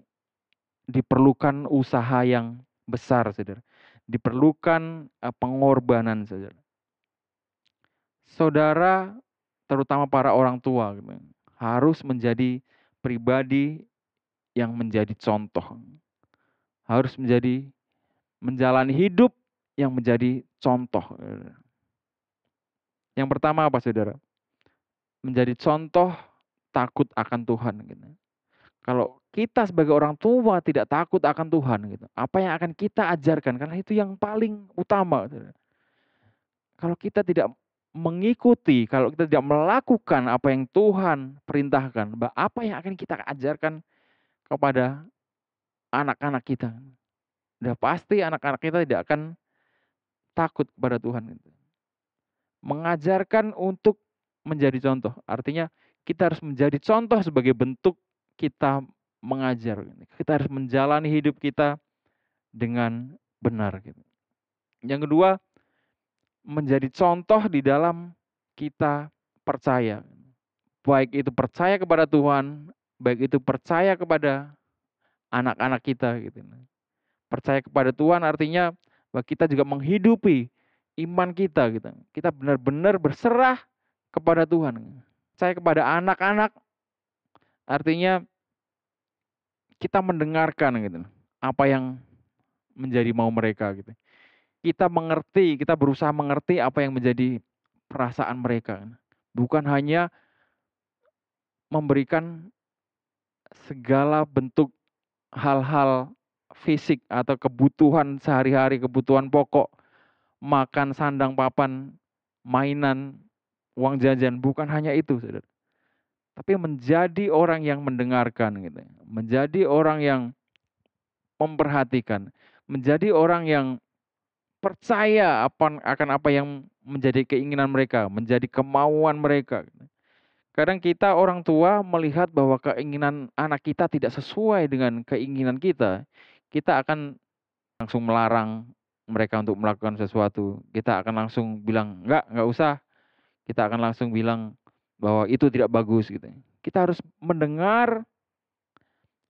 diperlukan usaha yang besar, Saudara. Diperlukan pengorbanan, Saudara. Saudara, terutama para orang tua gitu, harus menjadi pribadi yang menjadi contoh. Harus menjalani hidup yang menjadi contoh. Yang pertama apa, Saudara? Menjadi contoh takut akan Tuhan gitu. Kalau kita sebagai orang tua tidak takut akan Tuhan gitu, apa yang akan kita ajarkan? Karena itu yang paling utama. Saudara. Kalau kita tidak mengikuti, kalau kita tidak melakukan apa yang Tuhan perintahkan, apa yang akan kita ajarkan kepada anak-anak kita? Udah pasti anak-anak kita tidak akan takut kepada Tuhan. Mengajarkan untuk menjadi contoh. Artinya kita harus menjadi contoh sebagai bentuk kita mengajar. Kita harus menjalani hidup kita dengan benar. Yang kedua, menjadi contoh di dalam kita percaya. Baik itu percaya kepada Tuhan, baik itu percaya kepada anak-anak kita. Percaya kepada Tuhan artinya bahwa kita juga menghidupi iman kita. Kita benar-benar berserah kepada Tuhan. Percaya kepada anak-anak artinya kita mendengarkan apa yang menjadi mau mereka Kita mengerti, kita berusaha mengerti apa yang menjadi perasaan mereka. Bukan hanya memberikan segala bentuk hal-hal fisik atau kebutuhan sehari-hari, kebutuhan pokok, makan, sandang, papan, mainan, uang jajan, bukan hanya itu, Saudara. Tapi menjadi orang yang mendengarkan Menjadi orang yang memperhatikan, menjadi orang yang percaya akan apa yang menjadi keinginan mereka, menjadi kemauan mereka. Kadang kita orang tua melihat bahwa keinginan anak kita tidak sesuai dengan keinginan kita, kita akan langsung melarang mereka untuk melakukan sesuatu. Kita akan langsung bilang, enggak usah. Kita akan langsung bilang bahwa itu tidak bagus Kita harus mendengar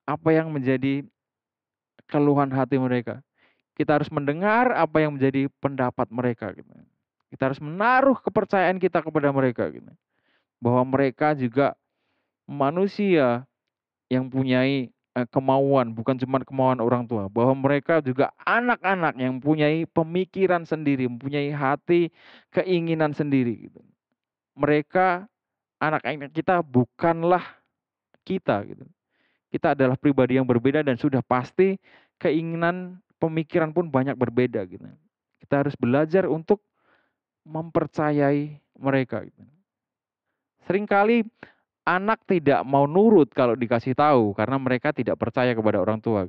apa yang menjadi keluhan hati mereka. Kita harus mendengar apa yang menjadi pendapat mereka Kita harus menaruh kepercayaan kita kepada mereka Bahwa mereka juga manusia yang punyai kemauan, bukan cuma kemauan orang tua. Bahwa mereka juga anak-anak yang mempunyai pemikiran sendiri, mempunyai hati, keinginan sendiri Mereka, anak-anak kita bukanlah kita Kita adalah pribadi yang berbeda dan sudah pasti keinginan, pemikiran pun banyak berbeda Kita harus belajar untuk mempercayai mereka Seringkali anak tidak mau nurut kalau dikasih tahu karena mereka tidak percaya kepada orang tua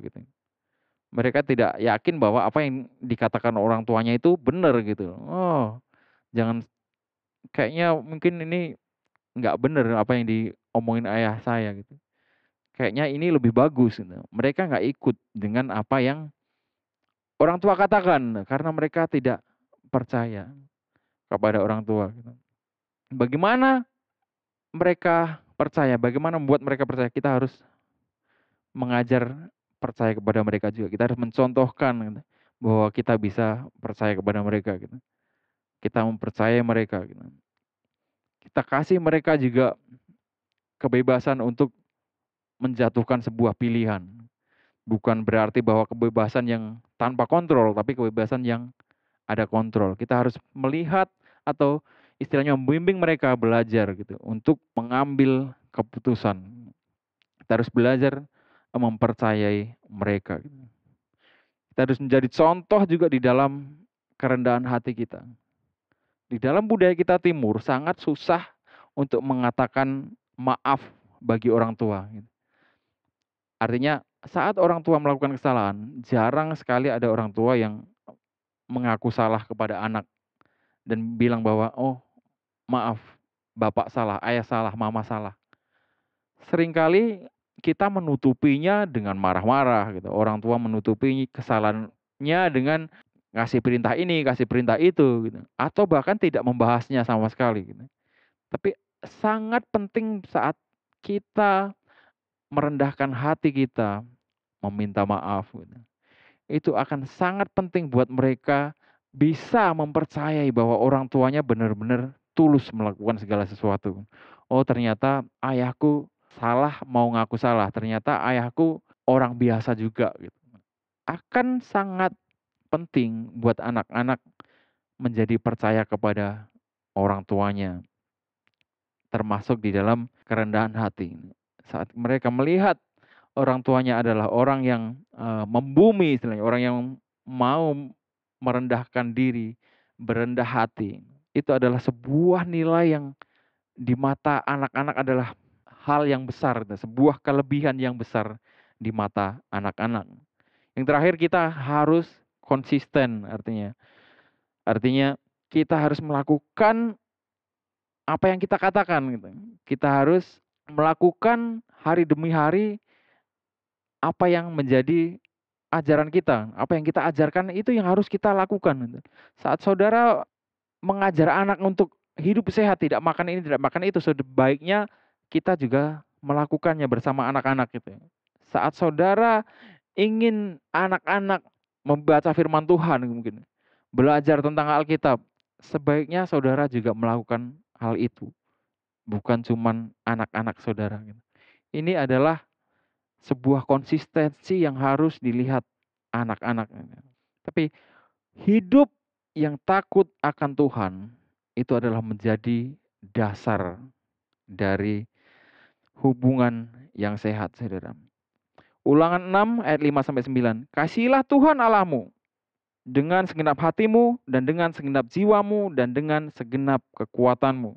Mereka tidak yakin bahwa apa yang dikatakan orang tuanya itu benar Oh, jangan, kayaknya mungkin ini nggak bener apa yang diomongin ayah saya gitu. Kayaknya ini lebih bagus gitu. Mereka nggak ikut dengan apa yang orang tua katakan karena mereka tidak percaya kepada orang tua gitu. Bagaimana mereka percaya? Bagaimana membuat mereka percaya? Kita harus mengajar percaya kepada mereka juga. Kita harus mencontohkan gitu, bahwa kita bisa percaya kepada mereka gitu. Kita mempercayai mereka gitu. Kita kasih mereka juga kebebasan untuk menjatuhkan sebuah pilihan. Bukan berarti bahwa kebebasan yang tanpa kontrol, tapi kebebasan yang ada kontrol. Kita harus melihat atau istilahnya membimbing mereka belajar gitu untuk mengambil keputusan. Kita harus belajar mempercayai mereka. Kita harus menjadi contoh juga di dalam kerendahan hati kita. Di dalam budaya kita timur sangat susah untuk mengatakan maaf bagi orang tua. Artinya saat orang tua melakukan kesalahan, jarang sekali ada orang tua yang mengaku salah kepada anak dan bilang bahwa, oh maaf, bapak salah, ayah salah, mama salah. Seringkali kita menutupinya dengan marah-marah gitu. Orang tua menutupi kesalahannya dengan ngasih perintah ini, kasih perintah itu gitu. Atau bahkan tidak membahasnya sama sekali gitu. Tapi sangat penting saat kita merendahkan hati kita, meminta maaf gitu. Itu akan sangat penting buat mereka bisa mempercayai bahwa orang tuanya benar-benar tulus melakukan segala sesuatu. Oh, ternyata ayahku salah mau ngaku salah, ternyata ayahku orang biasa juga gitu. Akan sangat penting buat anak-anak menjadi percaya kepada orang tuanya, termasuk di dalam kerendahan hati. Saat mereka melihat orang tuanya adalah orang yang membumi istilahnya, orang yang mau merendahkan diri, berendah hati. Itu adalah sebuah nilai yang di mata anak-anak adalah hal yang besar, sebuah kelebihan yang besar di mata anak-anak. Yang terakhir kita harus konsisten artinya. Artinya kita harus melakukan apa yang kita katakan gitu. Kita harus melakukan hari demi hari apa yang menjadi ajaran kita, apa yang kita ajarkan itu yang harus kita lakukan gitu. Saat saudara mengajar anak untuk hidup sehat, tidak makan ini, tidak makan itu, sebaiknya kita juga melakukannya bersama anak-anak gitu. Saat saudara ingin anak-anak membaca firman Tuhan mungkin, belajar tentang Alkitab, sebaiknya saudara juga melakukan hal itu, bukan cuman anak-anak saudara gitu. Ini adalah sebuah konsistensi yang harus dilihat anak-anak. Tapi hidup yang takut akan Tuhan itu adalah menjadi dasar dari hubungan yang sehat, saudara. Ulangan 6 ayat 5 sampai 9. Kasihilah Tuhan Allahmu dengan segenap hatimu dan dengan segenap jiwamu dan dengan segenap kekuatanmu.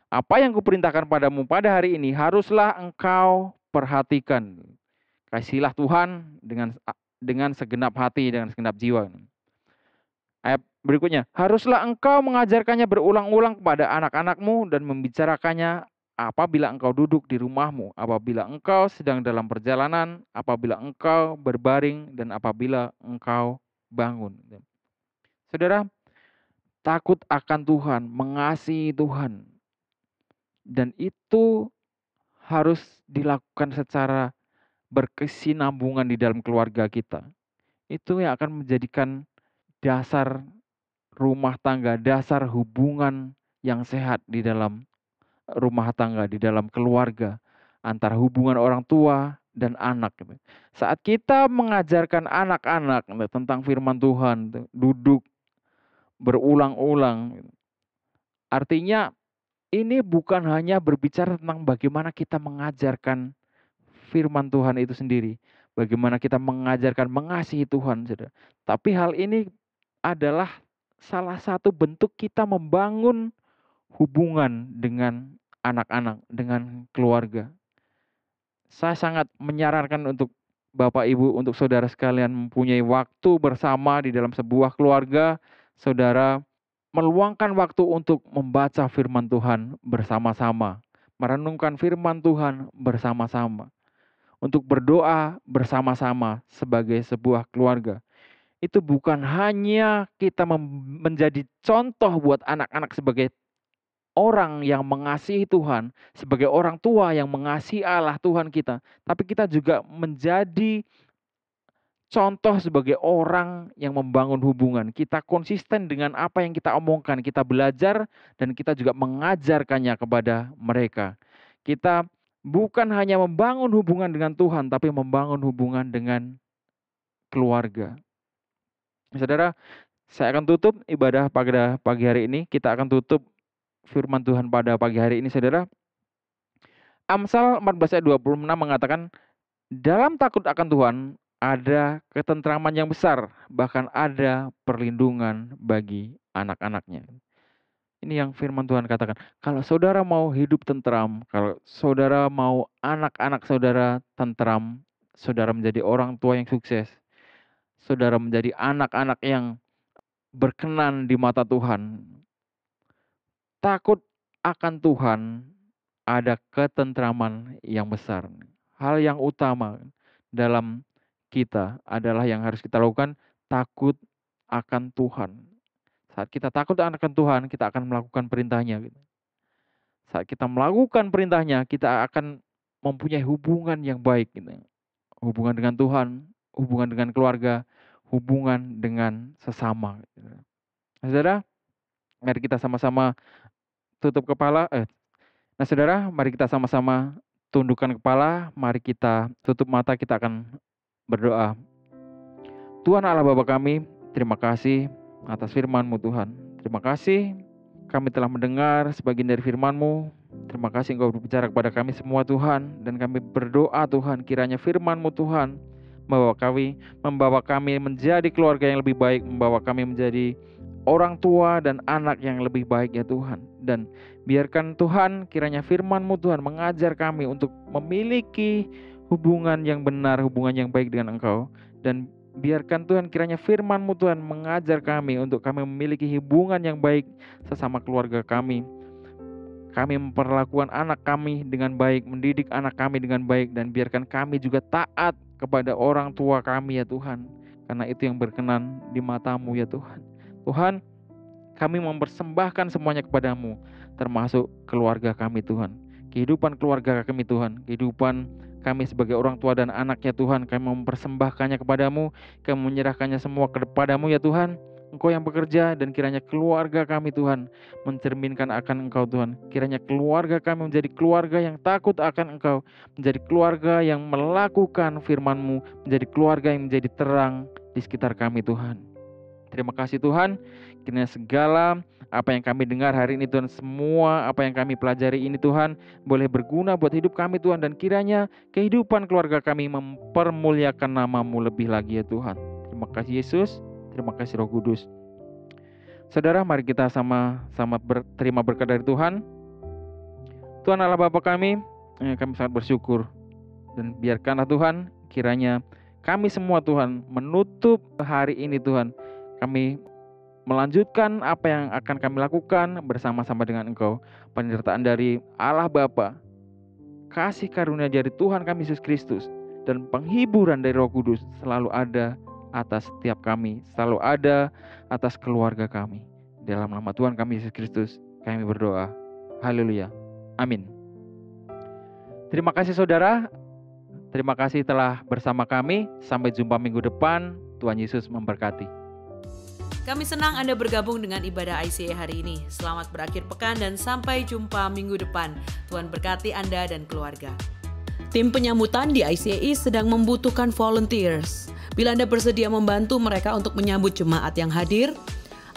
Apa yang kuperintahkan padamu pada hari ini haruslah engkau perhatikan. Kasihilah Tuhan dengan segenap hati, dengan segenap jiwa. Ayat berikutnya, haruslah engkau mengajarkannya berulang-ulang kepada anak-anakmu dan membicarakannya apabila engkau duduk di rumahmu, apabila engkau sedang dalam perjalanan, apabila engkau berbaring, dan apabila engkau bangun. Saudara, takut akan Tuhan, mengasihi Tuhan, dan itu harus dilakukan secara berkesinambungan di dalam keluarga kita. Itu yang akan menjadikan dasar rumah tangga, dasar hubungan yang sehat di dalam rumah tangga, di dalam keluarga, antara hubungan orang tua dan anak. Saat kita mengajarkan anak-anak tentang firman Tuhan, duduk berulang-ulang, artinya ini bukan hanya berbicara tentang bagaimana kita mengajarkan firman Tuhan itu sendiri, bagaimana kita mengajarkan mengasihi Tuhan, saudara. Tapi hal ini adalah salah satu bentuk kita membangun hubungan dengan anak-anak, dengan keluarga. Saya sangat menyarankan untuk Bapak Ibu, untuk saudara sekalian mempunyai waktu bersama di dalam sebuah keluarga, saudara meluangkan waktu untuk membaca firman Tuhan bersama-sama, merenungkan firman Tuhan bersama-sama, untuk berdoa bersama-sama sebagai sebuah keluarga. Itu bukan hanya kita menjadi contoh buat anak-anak sebagai orang yang mengasihi Tuhan, sebagai orang tua yang mengasihi Allah Tuhan kita, tapi kita juga menjadi contoh sebagai orang yang membangun hubungan. Kita konsisten dengan apa yang kita omongkan, kita belajar dan kita juga mengajarkannya kepada mereka. Kita bukan hanya membangun hubungan dengan Tuhan, tapi membangun hubungan dengan keluarga. Saudara, saya akan tutup ibadah pada pagi hari ini. Kita akan tutup firman Tuhan pada pagi hari ini, saudara. Amsal 14 ayat 26 mengatakan, dalam takut akan Tuhan ada ketentraman yang besar, bahkan ada perlindungan bagi anak-anaknya. Ini yang firman Tuhan katakan. Kalau saudara mau hidup tentram, kalau saudara mau anak-anak saudara tentram, saudara menjadi orang tua yang sukses, saudara menjadi anak-anak yang berkenan di mata Tuhan, takut akan Tuhan, ada ketentraman yang besar. Hal yang utama dalam kita adalah yang harus kita lakukan, takut akan Tuhan. Saat kita takut akan Tuhan, kita akan melakukan perintahnya. Saat kita melakukan perintahnya, kita akan mempunyai hubungan yang baik. Hubungan dengan Tuhan, hubungan dengan keluarga, hubungan dengan sesama. Saudara, mari kita sama-sama tutup kepala. Nah saudara, mari kita sama-sama tundukkan kepala, mari kita tutup mata, kita akan berdoa. Tuhan Allah Bapa kami, terima kasih atas firman-Mu Tuhan. Terima kasih kami telah mendengar sebagian dari firman-Mu. Terima kasih Engkau berbicara kepada kami semua Tuhan. Dan kami berdoa Tuhan, kiranya firman-Mu Tuhan membawa kami menjadi keluarga yang lebih baik, membawa kami menjadi orang tua dan anak yang lebih baik ya Tuhan. Dan biarkan Tuhan kiranya firman-Mu Tuhan mengajar kami untuk memiliki hubungan yang benar, hubungan yang baik dengan Engkau. Dan biarkan Tuhan kiranya firman-Mu Tuhan mengajar kami untuk kami memiliki hubungan yang baik sesama keluarga kami. Kami memperlakukan anak kami dengan baik, mendidik anak kami dengan baik. Dan biarkan kami juga taat kepada orang tua kami ya Tuhan. Karena itu yang berkenan di mata-Mu ya Tuhan. Tuhan, kami mempersembahkan semuanya kepada-Mu, termasuk keluarga kami Tuhan. Kehidupan keluarga kami Tuhan, kehidupan kami sebagai orang tua dan anaknya Tuhan, kami mempersembahkannya kepada-Mu, kami menyerahkannya semua kepada-Mu ya Tuhan. Engkau yang bekerja dan kiranya keluarga kami Tuhan mencerminkan akan Engkau Tuhan. Kiranya keluarga kami menjadi keluarga yang takut akan Engkau, menjadi keluarga yang melakukan firman-Mu, menjadi keluarga yang menjadi terang di sekitar kami Tuhan. Terima kasih Tuhan, kiranya segala apa yang kami dengar hari ini Tuhan, semua apa yang kami pelajari ini Tuhan, boleh berguna buat hidup kami Tuhan. Dan kiranya kehidupan keluarga kami mempermuliakan nama-Mu lebih lagi ya Tuhan. Terima kasih Yesus, terima kasih Roh Kudus. Saudara, mari kita sama-sama terima berkat dari Tuhan. Tuhan Allah Bapa kami sangat bersyukur. Dan biarkanlah Tuhan, kiranya kami semua Tuhan menutup hari ini Tuhan, kami melanjutkan apa yang akan kami lakukan bersama-sama dengan Engkau. Penyertaan dari Allah Bapa, kasih karunia dari Tuhan kami Yesus Kristus, dan penghiburan dari Roh Kudus selalu ada atas setiap kami, selalu ada atas keluarga kami. Dalam nama Tuhan kami Yesus Kristus kami berdoa. Haleluya. Amin. Terima kasih saudara. Terima kasih telah bersama kami. Sampai jumpa minggu depan. Tuhan Yesus memberkati. Kami senang Anda bergabung dengan ibadah ICA hari ini. Selamat berakhir pekan dan sampai jumpa minggu depan. Tuhan berkati Anda dan keluarga. Tim penyambutan di ICA sedang membutuhkan volunteers. Bila Anda bersedia membantu mereka untuk menyambut jemaat yang hadir,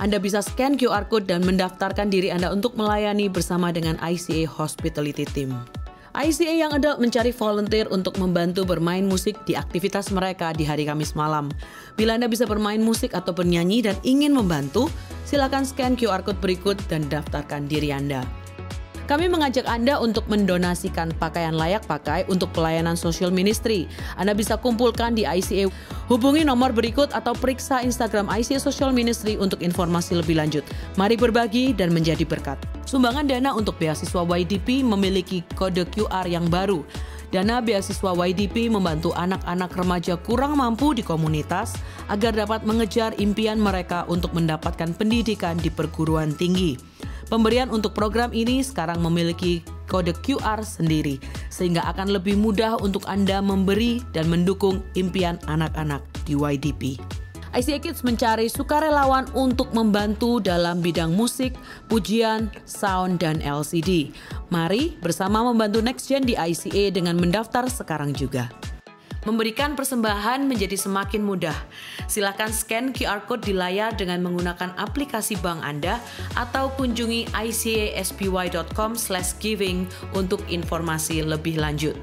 Anda bisa scan QR Code dan mendaftarkan diri Anda untuk melayani bersama dengan ICA Hospitality Team. ICA Young Adult mencari volunteer untuk membantu bermain musik di aktivitas mereka di hari Kamis malam. Bila Anda bisa bermain musik atau bernyanyi dan ingin membantu, silakan scan QR Code berikut dan daftarkan diri Anda. Kami mengajak Anda untuk mendonasikan pakaian layak pakai untuk pelayanan social ministry. Anda bisa kumpulkan di ICA. Hubungi nomor berikut atau periksa Instagram ICA Social Ministry untuk informasi lebih lanjut. Mari berbagi dan menjadi berkat. Sumbangan dana untuk beasiswa YDP memiliki kode QR yang baru. Dana beasiswa YDP membantu anak-anak remaja kurang mampu di komunitas agar dapat mengejar impian mereka untuk mendapatkan pendidikan di perguruan tinggi. Pemberian untuk program ini sekarang memiliki kode QR sendiri, sehingga akan lebih mudah untuk Anda memberi dan mendukung impian anak-anak di YDP. ICA Kids mencari sukarelawan untuk membantu dalam bidang musik, pujian, sound, dan LCD. Mari bersama membantu Next Gen di ICA dengan mendaftar sekarang juga. Memberikan persembahan menjadi semakin mudah. Silakan scan QR Code di layar dengan menggunakan aplikasi bank Anda atau kunjungi icaspy.com/giving untuk informasi lebih lanjut.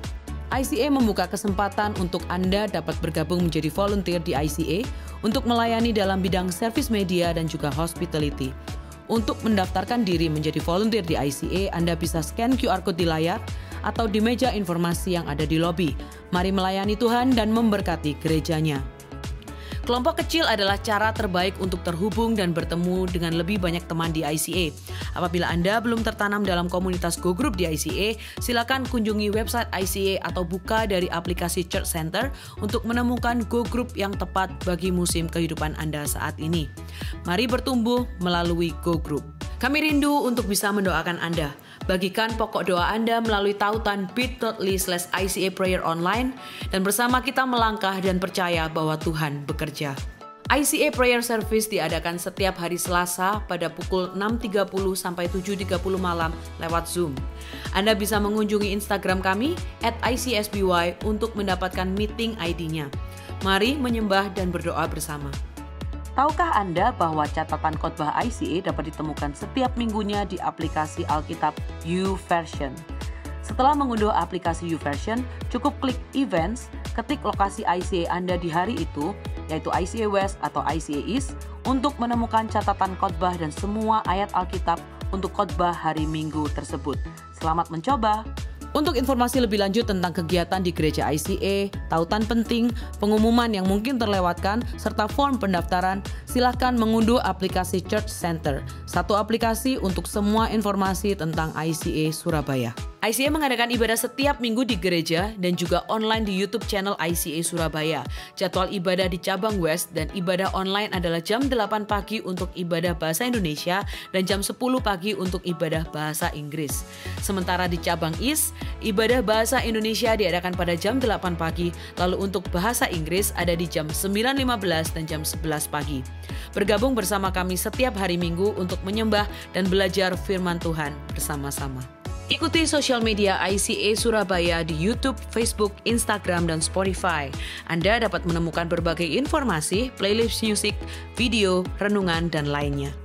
ICA membuka kesempatan untuk Anda dapat bergabung menjadi volunteer di ICA untuk melayani dalam bidang service media dan juga hospitality. Untuk mendaftarkan diri menjadi volunteer di ICA, Anda bisa scan QR Code di layar atau di meja informasi yang ada di lobi. Mari melayani Tuhan dan memberkati gerejanya. Kelompok kecil adalah cara terbaik untuk terhubung dan bertemu dengan lebih banyak teman di ICA. Apabila Anda belum tertanam dalam komunitas Go Group di ICA, silakan kunjungi website ICA atau buka dari aplikasi Church Center untuk menemukan Go Group yang tepat bagi musim kehidupan Anda saat ini. Mari bertumbuh melalui Go Group. Kami rindu untuk bisa mendoakan Anda. Bagikan pokok doa Anda melalui tautan bit.ly/ICA Prayer Online dan bersama kita melangkah dan percaya bahwa Tuhan bekerja. ICA Prayer Service diadakan setiap hari Selasa pada pukul 6.30 sampai 7.30 malam lewat Zoom. Anda bisa mengunjungi Instagram kami @ICSBY untuk mendapatkan meeting ID-nya. Mari menyembah dan berdoa bersama. Tahukah Anda bahwa catatan khotbah ICA dapat ditemukan setiap minggunya di aplikasi Alkitab YouVersion? Setelah mengunduh aplikasi YouVersion, cukup klik Events, ketik lokasi ICA Anda di hari itu, yaitu ICA West atau ICA East, untuk menemukan catatan khotbah dan semua ayat Alkitab untuk khotbah hari Minggu tersebut. Selamat mencoba! Untuk informasi lebih lanjut tentang kegiatan di gereja ICA, tautan penting, pengumuman yang mungkin terlewatkan, serta form pendaftaran, silakan mengunduh aplikasi Church Center, satu aplikasi untuk semua informasi tentang ICA Surabaya. ICA mengadakan ibadah setiap minggu di gereja dan juga online di YouTube channel ICA Surabaya. Jadwal ibadah di cabang West dan ibadah online adalah jam 8 pagi untuk ibadah bahasa Indonesia dan jam 10 pagi untuk ibadah bahasa Inggris. Sementara di cabang East, ibadah bahasa Indonesia diadakan pada jam 8 pagi, lalu untuk bahasa Inggris ada di jam 9.15 dan jam 11 pagi. Bergabung bersama kami setiap hari Minggu untuk menyembah dan belajar firman Tuhan bersama-sama. Ikuti sosial media ICA Surabaya di YouTube, Facebook, Instagram, dan Spotify. Anda dapat menemukan berbagai informasi, playlist musik, video, renungan, dan lainnya.